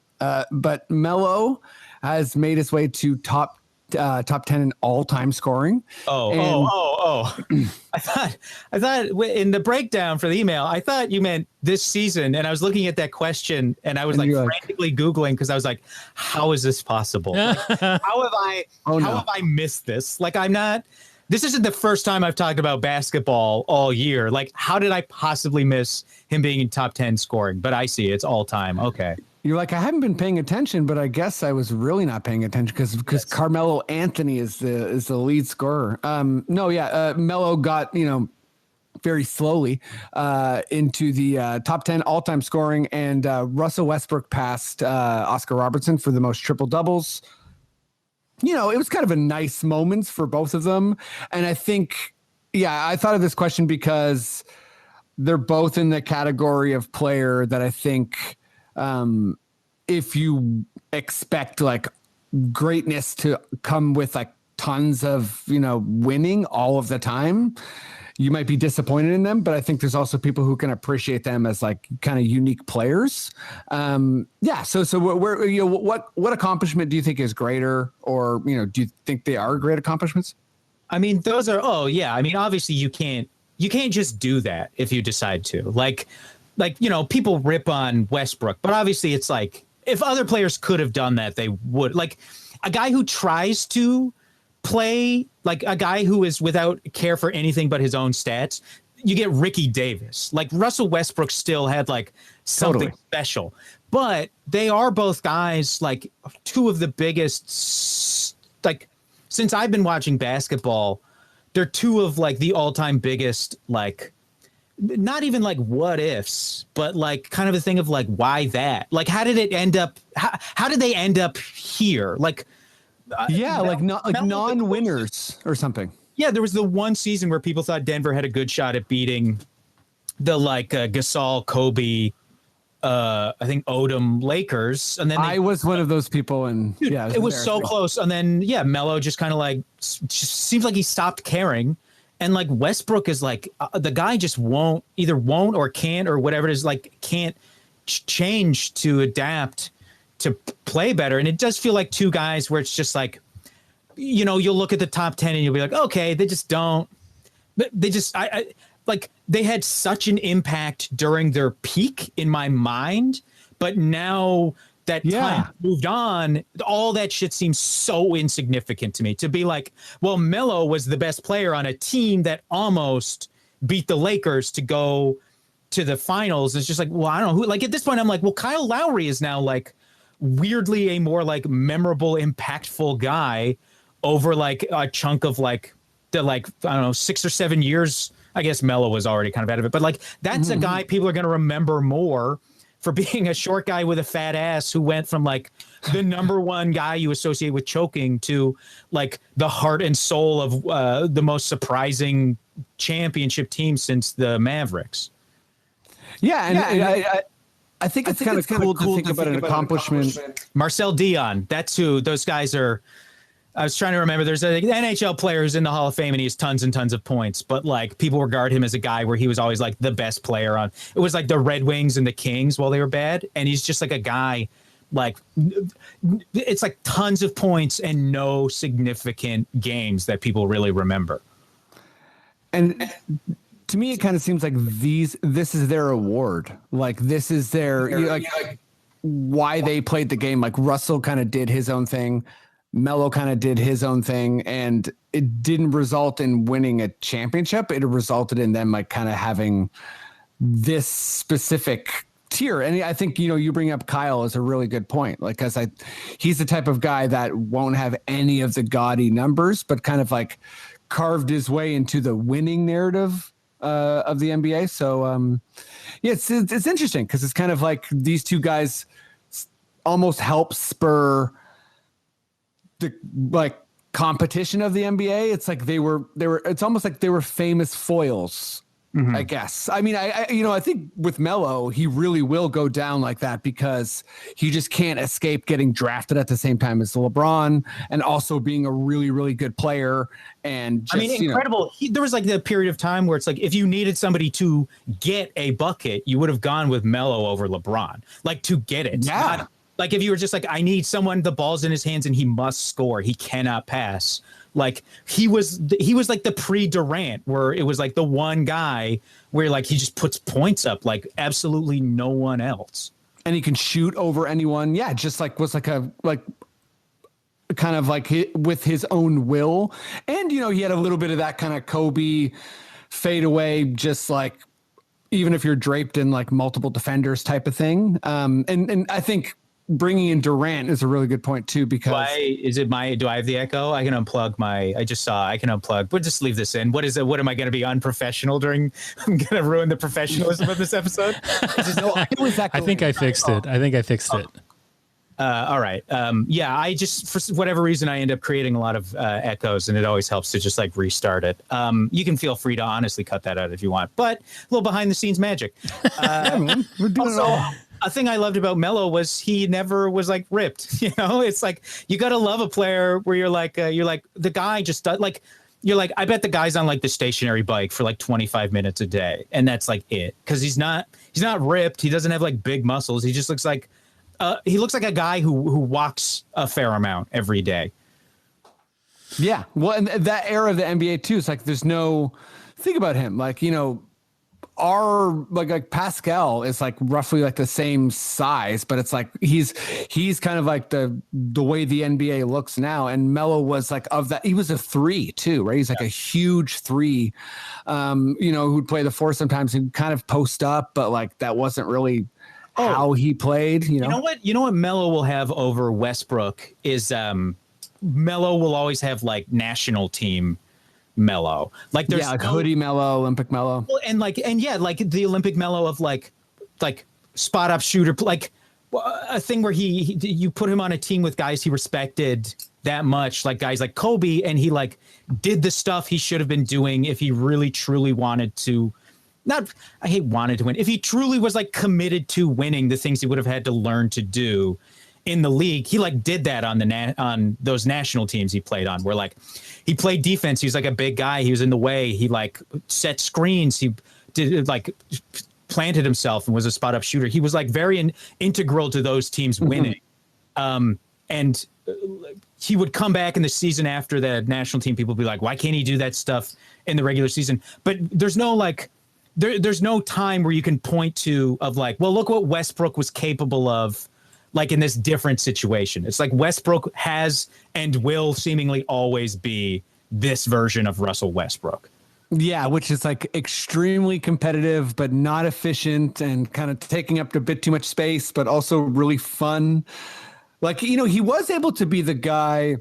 But Melo has made his way to top 10 in all-time scoring. I thought in the breakdown for the email, I thought you meant this season, and I was looking at that question and I was like frantically Googling because I was like, how is this possible? Like, how have I missed this? Like, this isn't the first time I've talked about basketball all year. Like, how did I possibly miss him being in top 10 scoring? But I see it's all time. Okay. You're like, I haven't been paying attention, but I guess I was really not paying attention because Carmelo Anthony is the lead scorer. Melo got, very slowly into the top 10 all-time scoring, and Russell Westbrook passed Oscar Robertson for the most triple doubles. It was kind of a nice moment for both of them. And I think, I thought of this question because they're both in the category of player that I think, if you expect like greatness to come with like tons of, winning all of the time, you might be disappointed in them, but I think there's also people who can appreciate them as like kind of unique players. So what accomplishment do you think is greater, or, do you think they are great accomplishments? I mean, those are, obviously you can't just do that if you decide to. Like, people rip on Westbrook, but obviously it's like, if other players could have done that, they would. Like, a guy who tries to play, like a guy who is without care for anything but his own stats, you get Ricky Davis. Like, Russell Westbrook still had like something special, but they are both guys, like 2 of the biggest, like, since I've been watching basketball, they're 2 of like the all-time biggest, like, not even like what ifs, but like kind of a thing of like, why that? Like, how did it end up? How did they end up here? Like, non-winners or something. Yeah, there was the one season where people thought Denver had a good shot at beating the like Gasol, Kobe, I think Odom Lakers, and then I was one of those people, and it was so close. And then Melo just kind of like seems like he stopped caring. And like Westbrook is like the guy just won't or can't or whatever it is, like can't change to adapt to play better. And it does feel like 2 guys where it's just like, you'll look at the top 10 and you'll be like, okay, they just don't. But they just like they had such an impact during their peak in my mind, but now that time moved on, all that shit seems so insignificant to me. To be like, well, Melo was the best player on a team that almost beat the Lakers to go to the finals. It's just like, well, I don't know who. Like, at this point, I'm like, well, Kyle Lowry is now like weirdly a more like memorable, impactful guy over like a chunk of like the like, I don't know, 6 or 7 years. I guess Melo was already kind of out of it, but like that's a guy people are going to remember more for being a short guy with a fat ass who went from like the number one guy you associate with choking to like the heart and soul of the most surprising championship team since the Mavericks. Yeah, and I think it's kind of cool to think about an accomplishment. Marcel Dion, that's who those guys are. I was trying to remember. There's an NHL player who's in the Hall of Fame and he has tons and tons of points, but like people regard him as a guy where he was always like the best player on. It was like the Red Wings and the Kings while they were bad, and he's just like a guy. Like it's like tons of points and no significant games that people really remember. And to me, it kind of seems like this is their award. Like this is their like why they played the game. Like Russell kind of did his own thing. Melo kind of did his own thing, and it didn't result in winning a championship. It resulted in them like kind of having this specific tier. And I think, you bring up Kyle as a really good point. Like, cause he's the type of guy that won't have any of the gaudy numbers, but kind of like carved his way into the winning narrative of the NBA. So yeah, it's interesting because it's kind of like these two guys almost help spur the like competition of the NBA. It's like it's almost like they were famous foils, I guess. I mean, I think with Melo, he really will go down like that because he just can't escape getting drafted at the same time as LeBron and also being a really, really good player. And just, incredible. There was like the period of time where it's like, if you needed somebody to get a bucket, you would have gone with Melo over LeBron, like to get it. Yeah. Like if you were just like, I need someone, the ball's in his hands and he must score. He cannot pass. Like he was like the pre-Durant where it was like the one guy where like he just puts points up like absolutely no one else. And he can shoot over anyone. Yeah, just like was like a kind of like with his own will. And he had a little bit of that kind of Kobe fade away, just like even if you're draped in like multiple defenders type of thing. And I think bringing in Durant is a really good point too, because do I have the echo? I can unplug I can unplug, but just leave this in. What is it? What am I going to be unprofessional during? I'm going to ruin the professionalism of this episode. I think I fixed it. All right. Yeah, I just, for whatever reason, I end up creating a lot of echoes, and it always helps to just like restart it. You can feel free to honestly cut that out if you want, but a little behind the scenes magic. We're doing it all. A thing I loved about Melo was he never was like ripped. It's like you got to love a player where you're like the guy just does, like you're like, I bet the guy's on like the stationary bike for like 25 minutes a day, and that's like it, because he's not ripped. He doesn't have like big muscles. He just looks like a guy who walks a fair amount every day. Yeah, well, and that era of the NBA too, it's like think about him, like our like Pascal is like roughly like the same size, but it's like he's kind of like the way the NBA looks now. And Melo was like of that, he was a 3 too, right? He's like a huge 3, who'd play the 4 sometimes, who'd kind of post up, but like that wasn't really how he played. You know what Melo will have over Westbrook is Melo will always have like national team Melo, like there's like hoodie Melo, Olympic Melo, like the Olympic Melo of like spot up shooter, like a thing where you put him on a team with guys he respected that much, like guys like Kobe, and he like did the stuff he should have been doing if he really truly wanted to. Wanted to win. If he truly was like committed to winning the things he would have had to learn to do in the league, he like did that on those national teams he played on, where like he played defense. He was like a big guy. He was in the way. He like set screens. He did like planted himself and was a spot up shooter. He was like very integral to those teams winning. And he would come back in the season after the national team. People would be like, why can't he do that stuff in the regular season? But there's no like, there's no time where you can point to of like, well, look what Westbrook was capable of, like in this different situation. It's like Westbrook has and will seemingly always be this version of Russell Westbrook. Yeah, which is like extremely competitive, but not efficient and kind of taking up a bit too much space, but also really fun. Like, he was able to be the guy,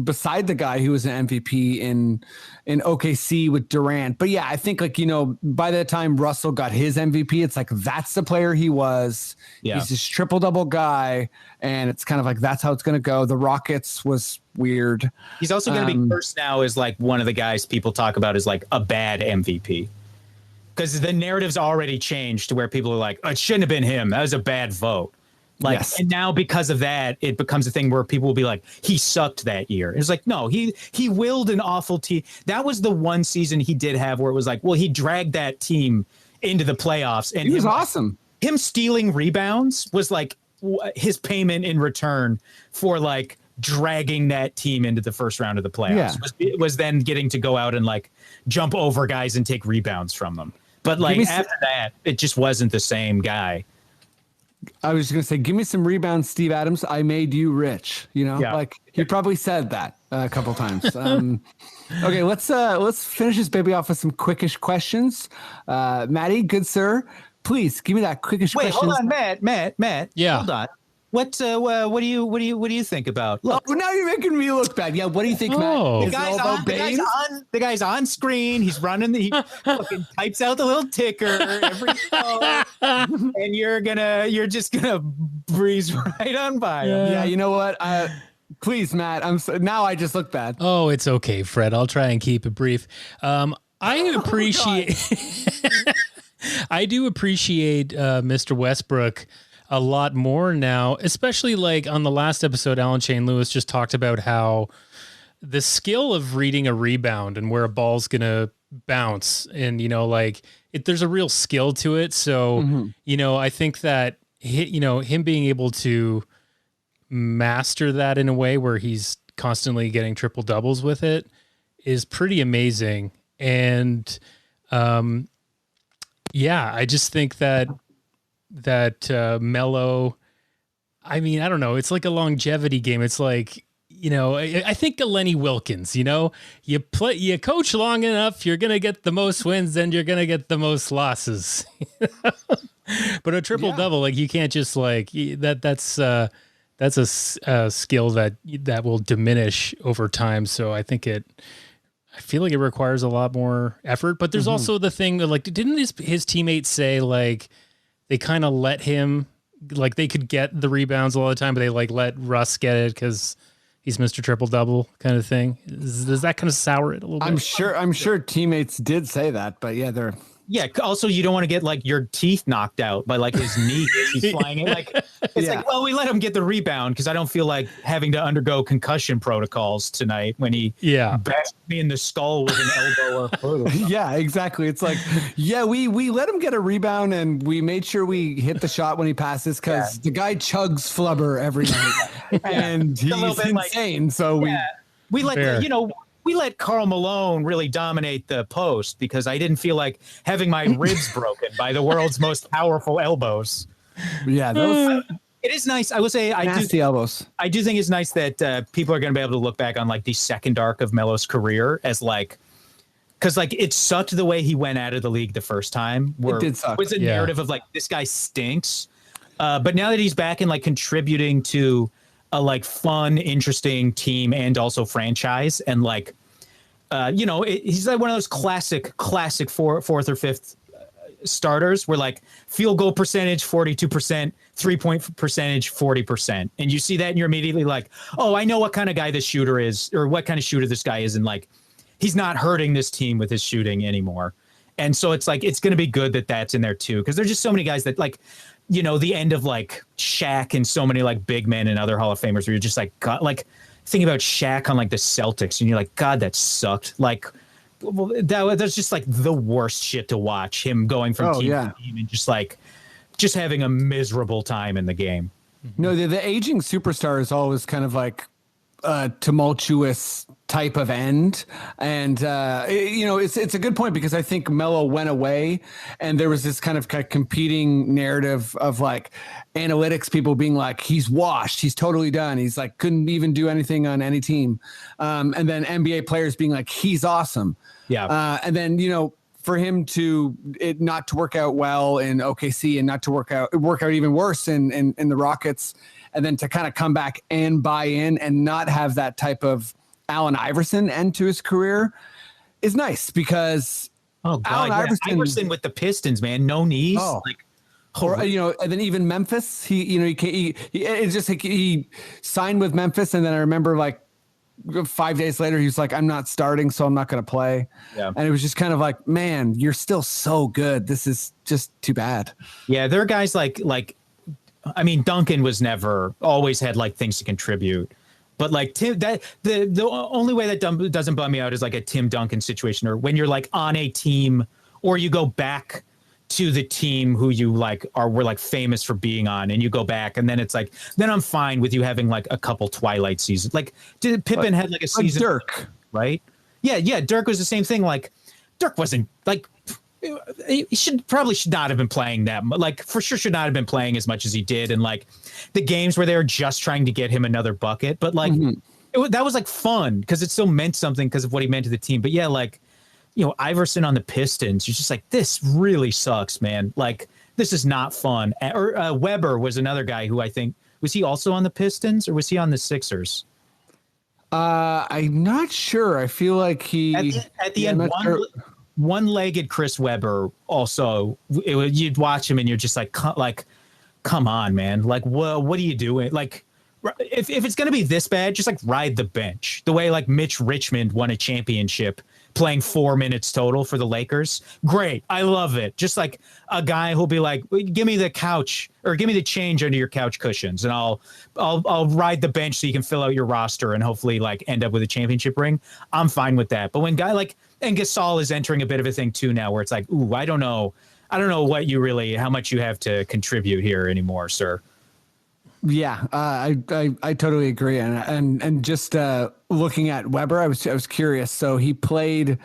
beside the guy who was an MVP in OKC with Durant. But yeah, I think like, by the time Russell got his MVP, it's like, that's the player he was. Yeah. He's this triple double guy. And it's kind of like, that's how it's going to go. The Rockets was weird. He's also going to be first now as like one of the guys people talk about as like a bad MVP. Because the narrative's already changed to where people are like, oh, it shouldn't have been him. That was a bad vote. Like, yes. And now because of that, it becomes a thing where people will be like, he sucked that year. It's like, no, he willed an awful team. That was the one season he did have where it was like, well, he dragged that team into the playoffs. And he was awesome. Him stealing rebounds was like his payment in return for like dragging that team into the first round of the playoffs. Yeah. Was then getting to go out and like jump over guys and take rebounds from them. But like after that, it just wasn't the same guy. I was going to say, give me some rebounds, Steve Adams. I made you rich. Like he probably said that a couple times. Okay, let's finish this baby off with some quickish questions. Matty, good sir, please give me that quickish question. Wait, hold on, Matt. Yeah, hold on. What do you think about? Look, now you're making me look bad. Yeah, what do you think, Matt? The guy's on screen. He's running. He fucking types out the little ticker every show, and you're just gonna breeze right on by him. Yeah, you know what? Please, Matt. Now I just look bad. Oh, it's okay, Fred. I'll try and keep it brief. I appreciate. I do appreciate Mr. Westbrook a lot more now, especially like on the last episode, Alan Shane Lewis just talked about how the skill of reading a rebound and where a ball's going to bounce. And, there's a real skill to it. So, I think that, him being able to master that in a way where he's constantly getting triple doubles with it is pretty amazing. And, I just think that Melo, I mean, I don't know. It's like a longevity game. It's like, I think of Lenny Wilkins, you coach long enough, you're going to get the most wins, then you're going to get the most losses. But a triple double, like you can't just like that's a skill that will diminish over time. So I feel like it requires a lot more effort, but there's also the thing that like, didn't his teammates say like, they kind of let him, like they could get the rebounds all the time, but they like let Russ get it because he's Mr. Triple Double kind of thing. Does that kind of sour it a little bit? I'm sure teammates did say that, but yeah, yeah. Also, you don't want to get like your teeth knocked out by like his knee as he's flying in. Like it's like, well, we let him get the rebound because I don't feel like having to undergo concussion protocols tonight when he bashed me in the skull with an elbow or foot. Yeah, exactly. It's like, we let him get a rebound and we made sure we hit the shot when he passes because the guy chugs flubber every night and he's insane. So we let we let Karl Malone really dominate the post because I didn't feel like having my ribs broken by the world's most powerful elbows. Yeah, it is nice. I will say, nasty elbows. I do think it's nice that people are going to be able to look back on like the second arc of Melo's career as like, because like it sucked the way he went out of the league the first time. Where it did suck. It was a narrative of like this guy stinks, but now that he's back and like contributing to a like fun, interesting team and also franchise. And like, he's like one of those classic fourth or fifth starters where like field goal percentage, 42%, 3-point percentage, 40%. And you see that and you're immediately like, oh, I know what kind of guy this shooter is or what kind of shooter this guy is. And like, he's not hurting this team with his shooting anymore. And so it's like, it's going to be good that that's in there too. Cause there's just so many guys that like, the end of like Shaq and so many like big men and other Hall of Famers where you're just like, God, like thinking about Shaq on like the Celtics and you're like, God, that sucked. Like that's just like the worst shit to watch, him going from team to team and just having a miserable time in the game. No, the aging superstar is always kind of like a tumultuous type of end. And, it's a good point because I think Melo went away and there was this kind of competing narrative of like analytics people being like, he's washed, he's totally done. He's like, couldn't even do anything on any team. And then NBA players being like, he's awesome. Yeah. And then, for him not to work out well in OKC and not to work out even worse in the Rockets, and then to kind of come back and buy in and not have that type of Allen Iverson end to his career is nice because Oh God, Iverson with the Pistons, man, no knees. Or and then even Memphis, he signed with Memphis, and then I remember like 5 days later, he was like, "I'm not starting, so I'm not going to play." Yeah, and it was just kind of like, man, you're still so good. This is just too bad. Yeah, there are guys like I mean, Duncan was never always had like things to contribute. But like Tim, that the only way that doesn't bum me out is like a Tim Duncan situation, or when you're like on a team, or you go back to the team who you like were like famous for being on, and you go back, and then it's like, then I'm fine with you having like a couple twilight seasons. Like Pippen had like a season, like Dirk, right? Yeah. Dirk was the same thing. Like Dirk wasn't like. He should not have been playing that, like for sure should not have been playing as much as he did, and like the games where they were just trying to get him another bucket, but like that was like fun because it still meant something because of what he meant to the team. But yeah, like Iverson on the Pistons, you're just like, this really sucks, man. Like this is not fun. Or Weber was another guy who I think, was he also on the Pistons or was he on the Sixers? I'm not sure. I feel like he at the end. One-legged Chris Webber also, you'd watch him and you're just like, come on, man. Like, what are you doing? Like, if it's going to be this bad, just like ride the bench. The way like Mitch Richmond won a championship playing 4 minutes total for the Lakers. Great. I love it. Just like a guy who'll be like, give me the couch or give me the change under your couch cushions and I'll ride the bench so you can fill out your roster and hopefully like end up with a championship ring. I'm fine with that. But when guy like, and Gasol is entering a bit of a thing too now where it's like, ooh, I don't know how much you have to contribute here anymore, sir. Yeah, I totally agree, and just looking at Weber, I was curious. So he played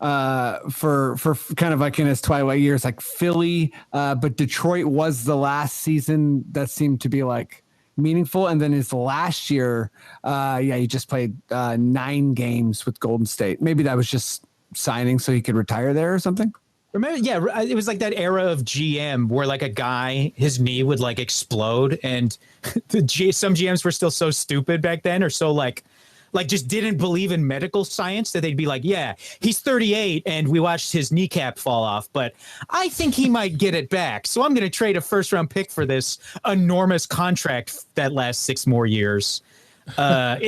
for kind of like in his twilight years, like Philly, but Detroit was the last season that seemed to be like meaningful, and then his last year, he just played 9 games with Golden State. Maybe that was just signing so he could retire there or something. Remember, yeah, it was like that era of GM where like a guy, his knee would like explode, and some GMs were still so stupid back then, or so like just didn't believe in medical science that they'd be like, yeah, he's 38 and we watched his kneecap fall off, but I think he might get it back. So I'm going to trade a first-round pick for this enormous contract that lasts 6 more years. I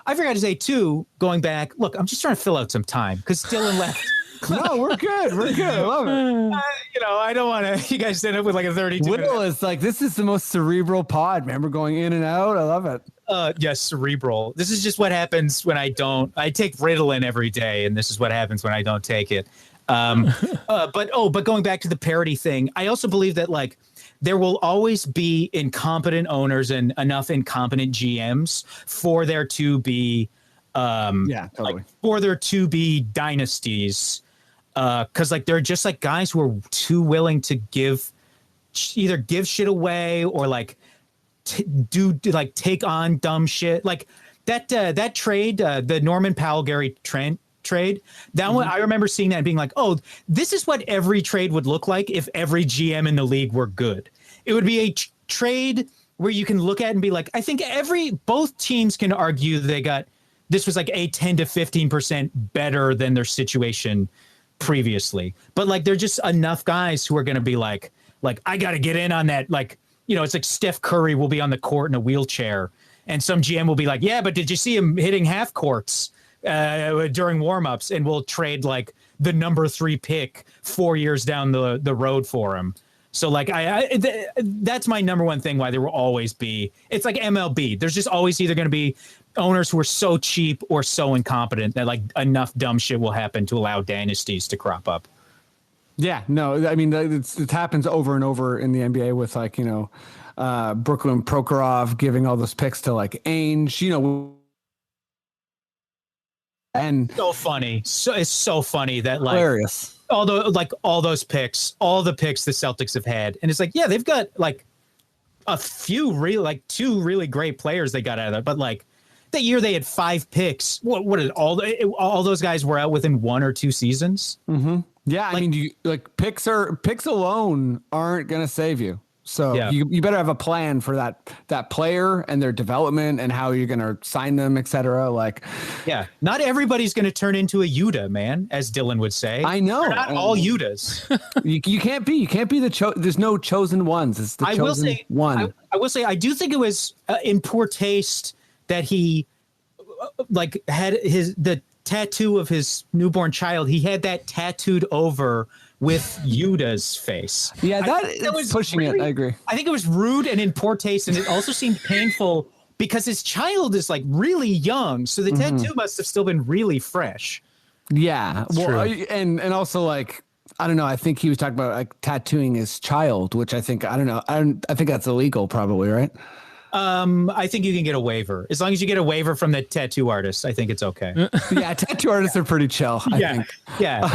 forgot to say too, going back, look, I'm just trying to fill out some time because Dylan left. No, we're good. I love it. I don't want to. You guys end up with like a 32. Will is like, this is the most cerebral pod, man. We're going in and out. I love it. Yes, cerebral. This is just what happens when I don't. I take Ritalin every day, and this is what happens when I don't take it. But going back to the parity thing, I also believe that like there will always be incompetent owners and enough incompetent GMs for there to be, for there to be dynasties. Because like they're just like guys who are too willing to either give shit away or like take on dumb shit. Like that trade, the Norman Powell Gary Trent trade, that one I remember seeing that and being like, oh, this is what every trade would look like if every GM in the league were good. It would be a trade where you can look at and be like, I think both teams can argue this was like a 10 to 15% better than their situation previously, but like they're just enough guys who are going to be like I got to get in on that. Like, it's like Steph Curry will be on the court in a wheelchair and some GM will be like, yeah, but did you see him hitting half courts during warmups? And we'll trade like the number 3 pick 4 years down the road for him. So like that's my number one thing why there will always be, it's like MLB. There's just always either going to be owners who are so cheap or so incompetent that like enough dumb shit will happen to allow dynasties to crop up. Yeah, no, I mean, it happens over and over in the NBA with like, Brooklyn Prokhorov giving all those picks to like Ainge, and so funny. So it's so funny that like hilarious. All the picks the Celtics have had. And it's like, yeah, they've got like a few really like 2 really great players they got out of it. But like that year they had 5 picks. What did all those guys were out within 1 or 2 seasons? Mm-hmm. Yeah. I mean, picks alone aren't going to save you. So you better have a plan for that player and their development and how you're going to sign them, etc. Like, not everybody's going to turn into a Yuta, man, as Dylan would say. I know. They're not all Yutas. you can't be there's no chosen ones. It's the chosen one. I will say I do think it was in poor taste that he had the tattoo of his newborn child. He had that tattooed over with Yuta's face. Yeah, that was pushing it. I agree. I think it was rude and in poor taste, and it also seemed painful because his child is like really young, so the tattoo must have still been really fresh. Yeah, and also like I don't know. I think he was talking about like tattooing his child, which I think I don't know. I think that's illegal, probably, right? I think you can get a waiver as long as you get a waiver from the tattoo artist. I think it's okay. Yeah, tattoo artists are pretty chill. I think. Yeah.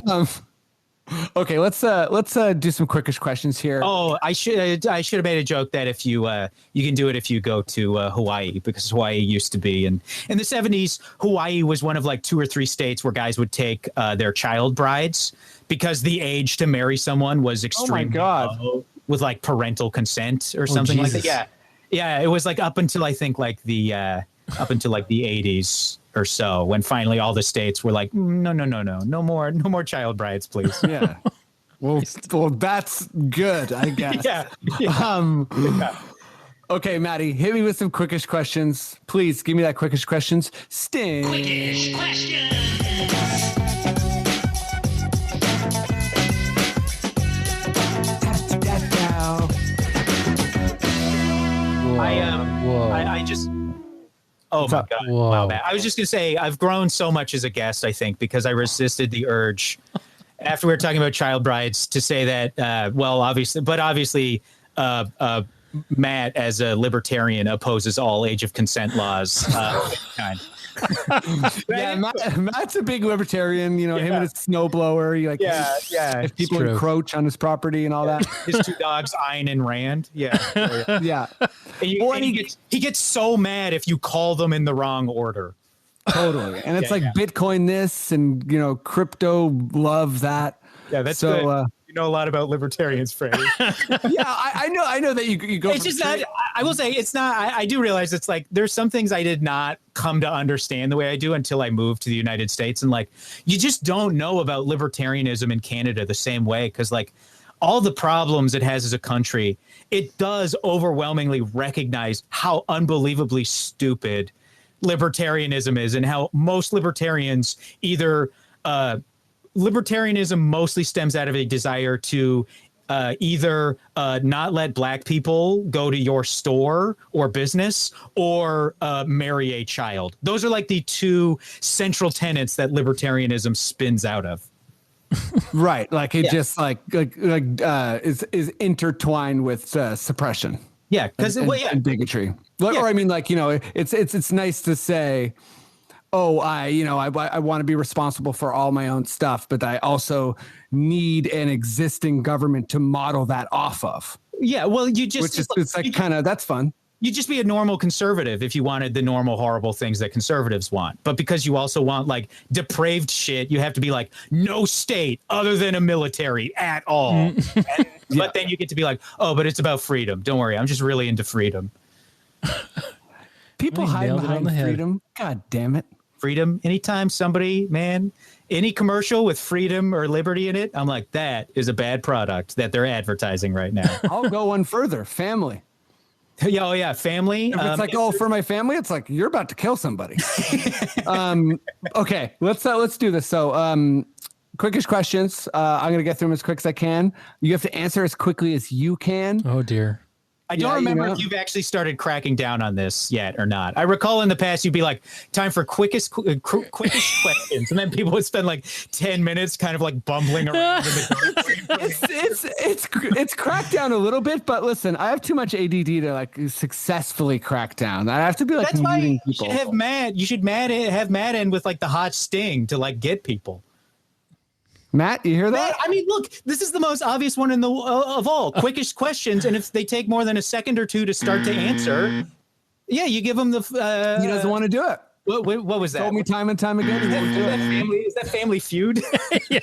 Okay, let's do some quickish questions here. Oh, I should have made a joke that if you can do it if you go to Hawaii, because Hawaii used to be in the 70s. Hawaii was one of like 2 or 3 states where guys would take their child brides because the age to marry someone was extremely low with like parental consent or something like that. Yeah, it was like up until I think like the 80s or so, when finally all the states were like, no more child brides, please. Yeah. Well, that's good, I guess. Yeah. Okay, Maddie, hit me with some quickish questions. Please give me that quickish questions. Sting. Quickish questions. I just. Oh my God! Whoa. Wow, man. I was just gonna say I've grown so much as a guest. I think because I resisted the urge after we were talking about child brides to say that. Obviously, Matt as a libertarian opposes all age of consent laws. Yeah, Matt's a big libertarian. You know, him and his snowblower. He if people encroach on his property and all that. His 2 dogs, Ein and Rand. Yeah. Yeah. And he gets so mad if you call them in the wrong order. Totally. And it's Bitcoin this and, crypto love that. Yeah, that's so, good. You know a lot about libertarians, Freddie. Yeah, I know that you go. It's just not. I will say it's not. I do realize it's like there's some things I did not come to understand the way I do until I moved to the United States, and like you just don't know about libertarianism in Canada the same way because like all the problems it has as a country, it does overwhelmingly recognize how unbelievably stupid libertarianism is, and how most libertarians either. Libertarianism mostly stems out of a desire to either not let black people go to your store or business or marry a child. Those are like the 2 central tenets that libertarianism spins out of. Right. Like it just is intertwined with suppression. Yeah. Because and bigotry. Or I mean, it's nice to say, oh, I want to be responsible for all my own stuff, but I also need an existing government to model that off of. Yeah, well, that's fun. You'd just be a normal conservative if you wanted the normal horrible things that conservatives want. But because you also want like depraved shit, you have to be like no state other than a military at all. But then you get to be like, oh, but it's about freedom. Don't worry, I'm just really into freedom. People hide behind freedom. God damn it. Freedom. Anytime somebody, any commercial with freedom or liberty in it, I'm like, that is a bad product that they're advertising right now. I'll go one further. Family. Yeah, oh yeah, family. If it's like, for my family, it's like you're about to kill somebody. Okay, let's do this. So, quickish questions. I'm gonna get through them as quick as I can. You have to answer as quickly as you can. Oh dear. I don't remember if you've actually started cracking down on this yet or not. I recall in the past you'd be like, time for quickish questions. And then people would spend like 10 minutes kind of like bumbling around in the It's cracked down a little bit, but listen, I have too much ADD to like successfully crack down. I have to be like That's why people. You should have Matt in with like the hot sting to like get people. Matt, you hear that? Matt, I mean, look, this is the most obvious one of all. Quickish questions, and if they take more than a second or 2 to start to answer, you give them the. He doesn't want to do it. What was that? Told me time and time again. Is that Family Feud? Yeah,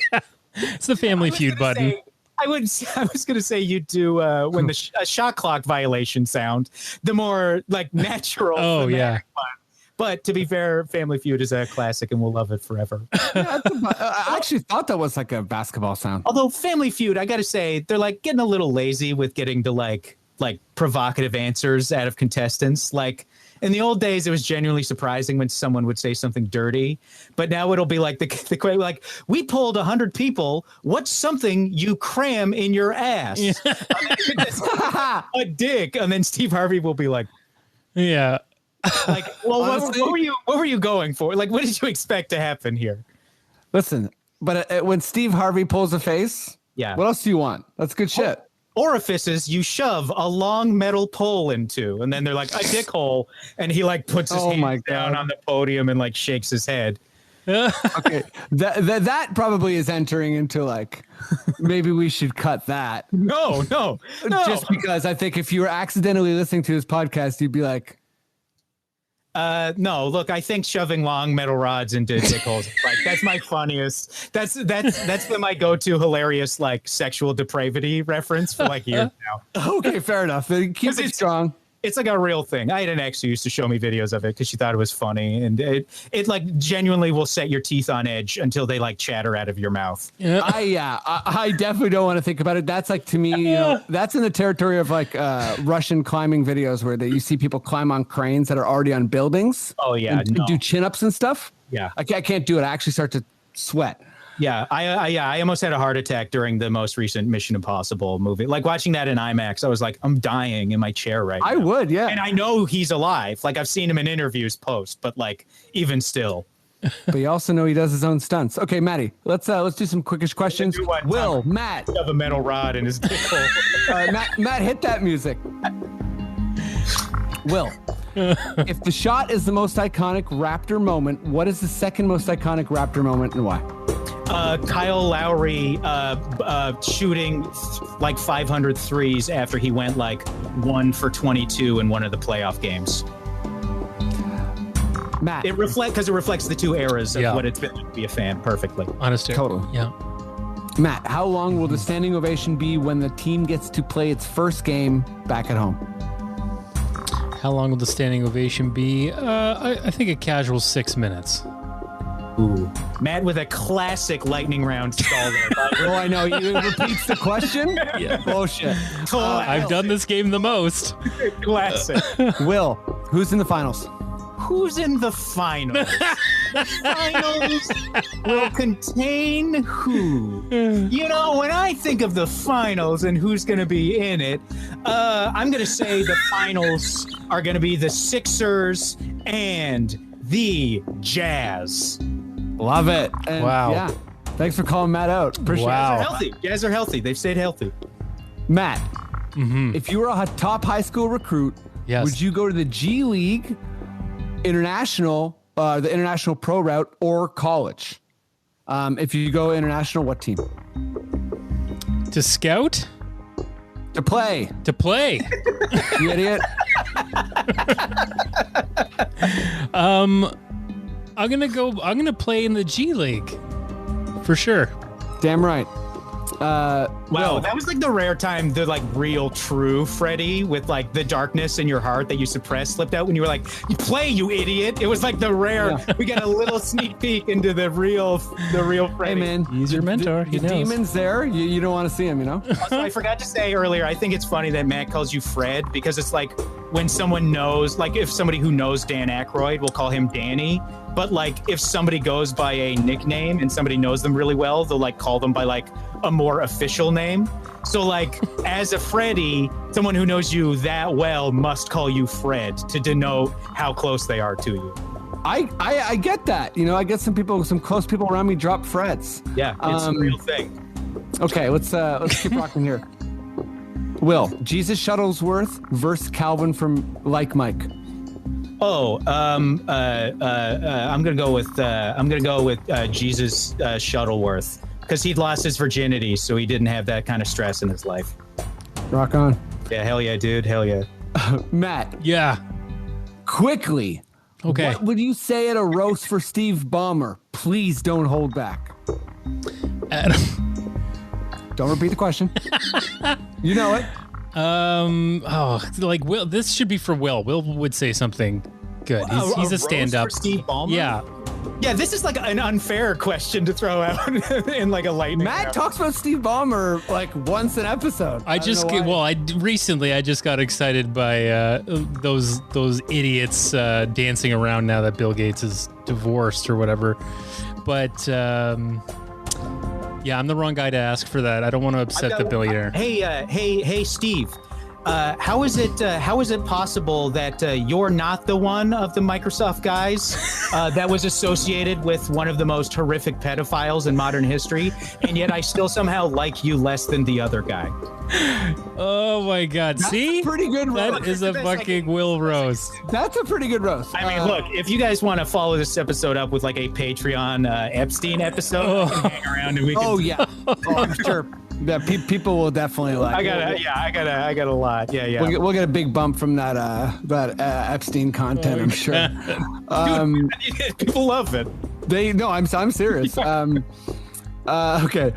it's the Family Feud button. I was going to say you do when a shot clock violation sound, the more like natural. Oh yeah. One. But to be fair, Family Feud is a classic, and we'll love it forever. I actually thought that was like a basketball sound. Although Family Feud, I got to say, they're like getting a little lazy with getting to like provocative answers out of contestants. Like in the old days, it was genuinely surprising when someone would say something dirty, but now it'll be like the like, we polled 100 people. What's something you cram in your ass? A dick. And then Steve Harvey will be like, yeah. Like, well, honestly, what were you going for? Like, what did you expect to happen here? Listen, but when Steve Harvey pulls a face, yeah. What else do you want? That's good shit. Orifices you shove a long metal pole into, and then they're like a dick hole, and he like puts his hands down on the podium and like shakes his head. Okay, that probably is entering into like maybe we should cut that. No. Just because I think if you were accidentally listening to his podcast, you'd be like, no, look, I think shoving long metal rods into dick holes, like that's my funniest. That's been my go-to hilarious like sexual depravity reference for like years now. Okay, fair enough. Keep it strong. It's like a real thing. I had an ex who used to show me videos of it because she thought it was funny, and it like genuinely will set your teeth on edge until they like chatter out of your mouth. Yeah. I definitely don't want to think about it. That's like, to me, you know, that's in the territory of like Russian climbing videos where you see people climb on cranes that are already on buildings. Oh yeah, and do chin-ups and stuff. Yeah, I can't do it. I actually start to sweat. Yeah, I almost had a heart attack during the most recent Mission Impossible movie. Like watching that in IMAX, I was like, I'm dying in my chair right now. I would, yeah. And I know he's alive. Like I've seen him in interviews post, but like even still. But you also know he does his own stunts. Okay, Matty, let's do some quickish questions. Will, Matt, have a metal rod in his dick hole. Matt, hit that music. Will, if the shot is the most iconic Raptor moment, what is the second most iconic Raptor moment and why? Kyle Lowry shooting like 500 threes after he went like 1 for 22 in one of the playoff games. Matt, it reflects the two eras of what it's been like to be a fan perfectly. Honestly, totally. Yeah. Matt, how long will the standing ovation be when the team gets to play its first game back at home? How long will the standing ovation be? I think a casual 6 minutes. Ooh. Matt with a classic lightning round stall there. Oh, I know. You repeats the question? Yeah. Bullshit. I've done this game the most. Classic. Will, who's in the finals? Who's in the finals? The finals will contain who? You know, when I think of the finals and who's going to be in it, I'm going to say the finals are going to be the Sixers and the Jazz. Love it. And wow. Yeah. Thanks for calling Matt out. Appreciate it. Jazz are healthy. They've stayed healthy. Matt, if you were a top high school recruit, would you go to the G League, international, the international pro route, or college? If you go international, what team? To scout? To play. To play. You idiot. I'm gonna play in the G League for sure. Damn right. Wow, that was like the rare time the like real true Freddie with like the darkness in your heart that you suppressed slipped out when you were like, "You play, you idiot!" It was like the rare. Yeah. We got a little sneak peek into the real Freddie. Hey man, he's your mentor. The demon's there. You don't want to see him, you know. Also, I forgot to say earlier. I think it's funny that Matt calls you Fred because it's like when someone knows, like if somebody who knows Dan Aykroyd will call him Danny. But like if somebody goes by a nickname and somebody knows them really well, they'll like call them by like a more official name. So like as a Freddie, someone who knows you that well must call you Fred to denote how close they are to you. I get that. You know, I get some close people around me drop Freds. Yeah, it's a real thing. Okay, let's keep rocking here. Will, Jesus Shuttlesworth versus Calvin from Like Mike. Oh, I'm gonna go with Jesus Shuttleworth because he'd lost his virginity, so he didn't have that kind of stress in his life. Rock on. Yeah, hell yeah, dude, hell yeah. Matt. Yeah. Quickly. Okay. What would you say at a roast for Steve Ballmer? Please don't hold back. Don't repeat the question. You know it. Like Will. This should be for Will. Will would say something good. He's a stand-up. roast for Steve Ballmer? Yeah. Yeah, this is like an unfair question to throw out in like a lightning Matt round. talks about Steve Ballmer like once an episode. I recently just got excited by those idiots dancing around now that Bill Gates is divorced or whatever. But yeah, I'm the wrong guy to ask for that. I don't want to upset the billionaire. Hey, Steve. How is it possible that you're not the one of the Microsoft guys that was associated with one of the most horrific pedophiles in modern history, and yet I still somehow like you less than the other guy? Oh my God! That's See, a pretty good roast. That is a fucking Will roast. That's a pretty good roast. I mean, look, if you guys want to follow this episode up with like a Patreon Epstein episode, we can hang around and we can. Oh yeah, I'm sure. Yeah, people will definitely like. I got a lot. Yeah. We'll get a big bump from that Epstein content, I'm sure. Dude, people love it. I'm serious. Okay,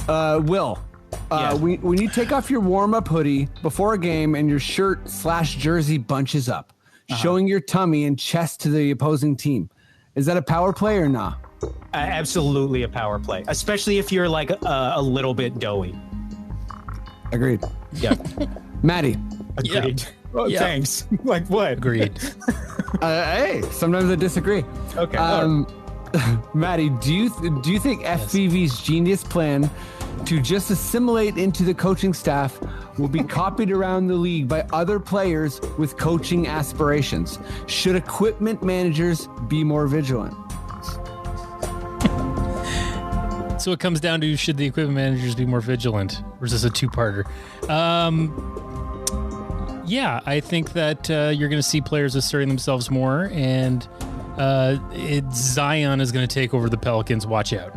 Will. Yes. When you take off your warm-up hoodie before a game and your shirt/jersey bunches up, showing your tummy and chest to the opposing team, is that a power play or not? Absolutely a power play, especially if you're like a little bit doughy. Agreed. Yeah. Maddie. Agreed. Yeah. Oh, Yeah. Thanks. Like what? Agreed. Hey, sometimes I disagree. Okay. Maddie, do you think FVV's genius plan to just assimilate into the coaching staff will be copied around the league by other players with coaching aspirations? Should equipment managers be more vigilant? So it comes down to, should the equipment managers be more vigilant? Or is this a two-parter? Yeah, I think that you're going to see players asserting themselves more, and Zion is going to take over the Pelicans. Watch out.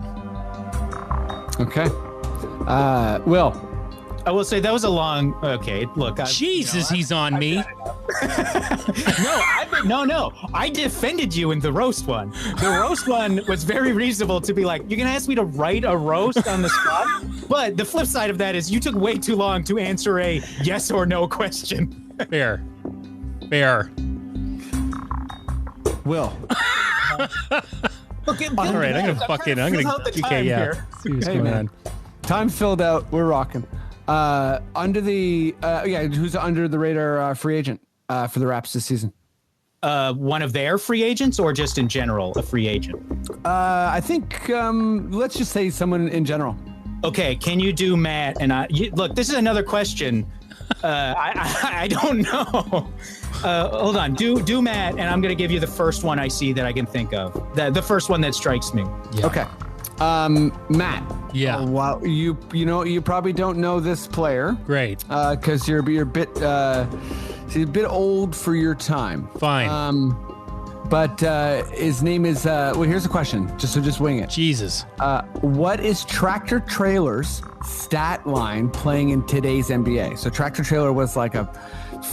Okay. Will. I will say that was a long. Okay, look. Jesus, he's on me. No. I defended you in the roast one. The roast one was very reasonable to be like, you're gonna ask me to write a roast on the spot. But the flip side of that is you took way too long to answer a yes or no question. Fair. Will. Okay, All right, I'm gonna Okay, yeah. See what's Hey, going man. on. Time's filled out. We're rocking. Who's under the radar free agent for the Raps this season? One of their free agents, or just in general a free agent? I think let's just say someone in general. Okay, can you do Matt and I? Look, this is another question. I don't know. Hold on. Do Matt, and I'm gonna give you the first one I see that I can think of. The first one that strikes me. Yeah. Okay. Matt. Yeah. Wow. You probably don't know this player. Great. Because you're a bit old for your time. Fine. But his name is. Well, here's a question. Just wing it. Jesus. What is Tractor Trailer's stat line playing in today's NBA? So Tractor Trailer was like a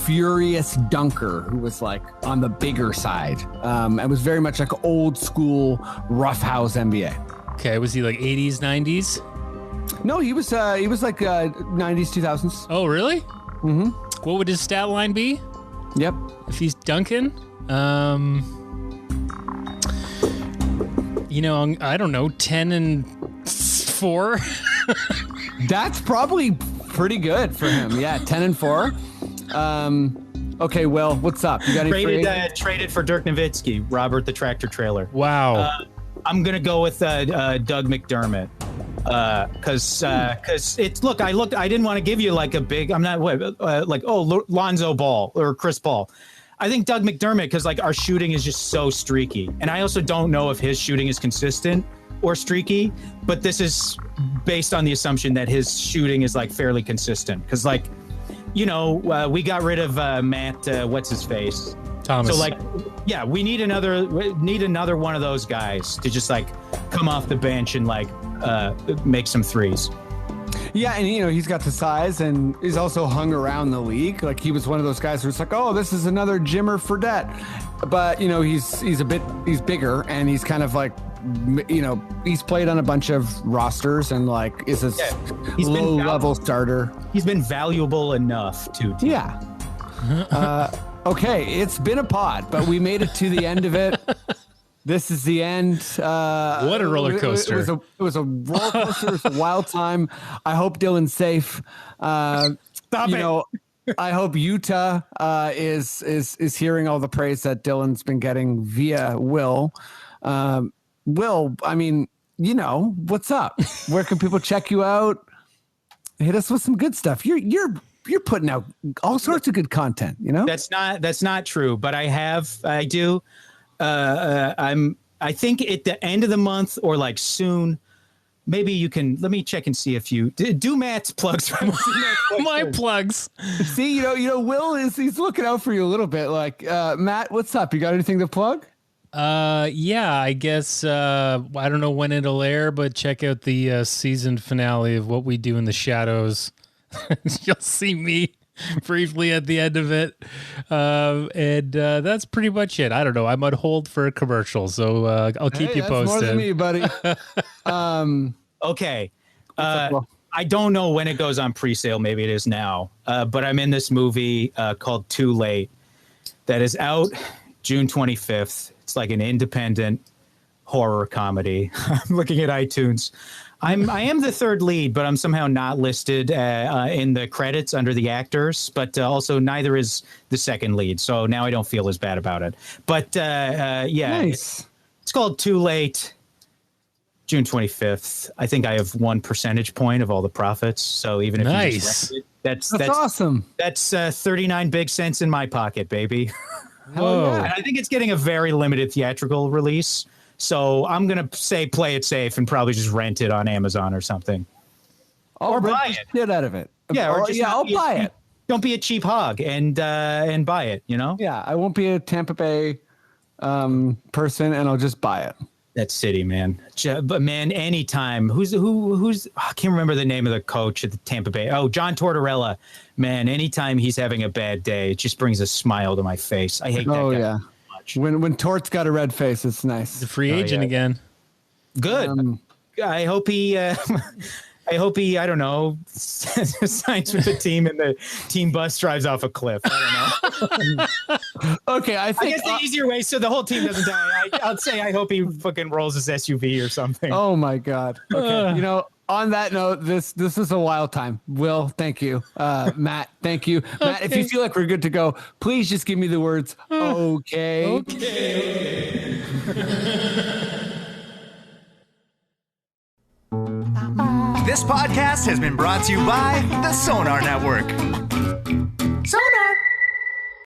furious dunker who was like on the bigger side. It was very much like old school roughhouse NBA. Okay, was he like 80s, 90s? No, he was like 90s, 2000s. Oh, really? Mm-hmm. What would his stat line be Yep. if he's dunking? I don't know, 10 and 4. That's probably pretty good for him. Yeah, 10 and 4. Okay, well, what's up? You got any free agents? Traded for Dirk Nowitzki, Robert the Tractor Trailer. Wow. I'm gonna go with Doug McDermott, because it's look. I didn't want to give you like a big. I'm not Lonzo Ball or Chris Paul. I think Doug McDermott, because like our shooting is just so streaky, and I also don't know if his shooting is consistent or streaky. But this is based on the assumption that his shooting is like fairly consistent, because like, we got rid of Matt. What's his face? Thomas. So like, yeah, we need another one of those guys to just like come off the bench and like make some threes. Yeah, and he's got the size, and he's also hung around the league. Like he was one of those guys who's like, oh, this is another Jimmer Fredette, but he's bigger, and he's kind of like he's played on a bunch of rosters and like is a He's been low-level starter. He's been valuable enough to. Yeah. Okay, it's been a pod, but we made it to the end of it. This is the end. What a roller coaster! It was a roller coaster. It was a wild time. I hope Dylan's safe. I hope Utah is hearing all the praise that Dylan's been getting via Will. Will, I mean, what's up? Where can people check you out? Hit us with some good stuff. You're putting out all sorts of good content. That's not true. But I do. I think at the end of the month or like soon, maybe you can let me check and see if you do Matt's plugs. My plugs. See, Will he's looking out for you a little bit. Like, Matt, what's up? You got anything to plug? Yeah, I guess, I don't know when it'll air, but check out the season finale of What We Do in the Shadows. You'll see me briefly at the end of it. And that's pretty much it. I don't know. I'm on hold for a commercial, so I'll keep you posted. More than me, buddy. Okay. I don't know when it goes on pre-sale. Maybe it is now. But I'm in this movie called Too Late that is out June 25th. It's like an independent horror comedy. I'm looking at iTunes. I am the third lead, but I'm somehow not listed in the credits under the actors. But also neither is the second lead, so now I don't feel as bad about it. But nice. It's called Too Late. June 25th. I think I have 1 percentage point of all the profits. So even if you just rent it, that's awesome. That's 39 big cents in my pocket, baby. Whoa! And I think it's getting a very limited theatrical release. So I'm going to say play it safe and probably just rent it on Amazon or something. Or buy it. Get out of it. Yeah, I'll buy it. Don't be a cheap hog and buy it, Yeah, I won't be a Tampa Bay person and I'll just buy it. That city, man. But man, anytime. Who's I can't remember the name of the coach at the Tampa Bay. Oh, John Tortorella. Man, anytime he's having a bad day, it just brings a smile to my face. I hate that guy. Oh yeah. When Tort's got a red face, it's nice. The free agent again. Good. I hope he. I don't know, signs with the team and the team bus drives off a cliff. I don't know. Okay, I guess the easier way so the whole team doesn't die. I'll say I hope he fucking rolls his SUV or something. Oh my God. Okay. On that note, this is a wild time. Will, thank you. Matt, thank you. Matt, if you feel like we're good to go, please just give me the words, okay. Okay. This podcast has been brought to you by the Sonar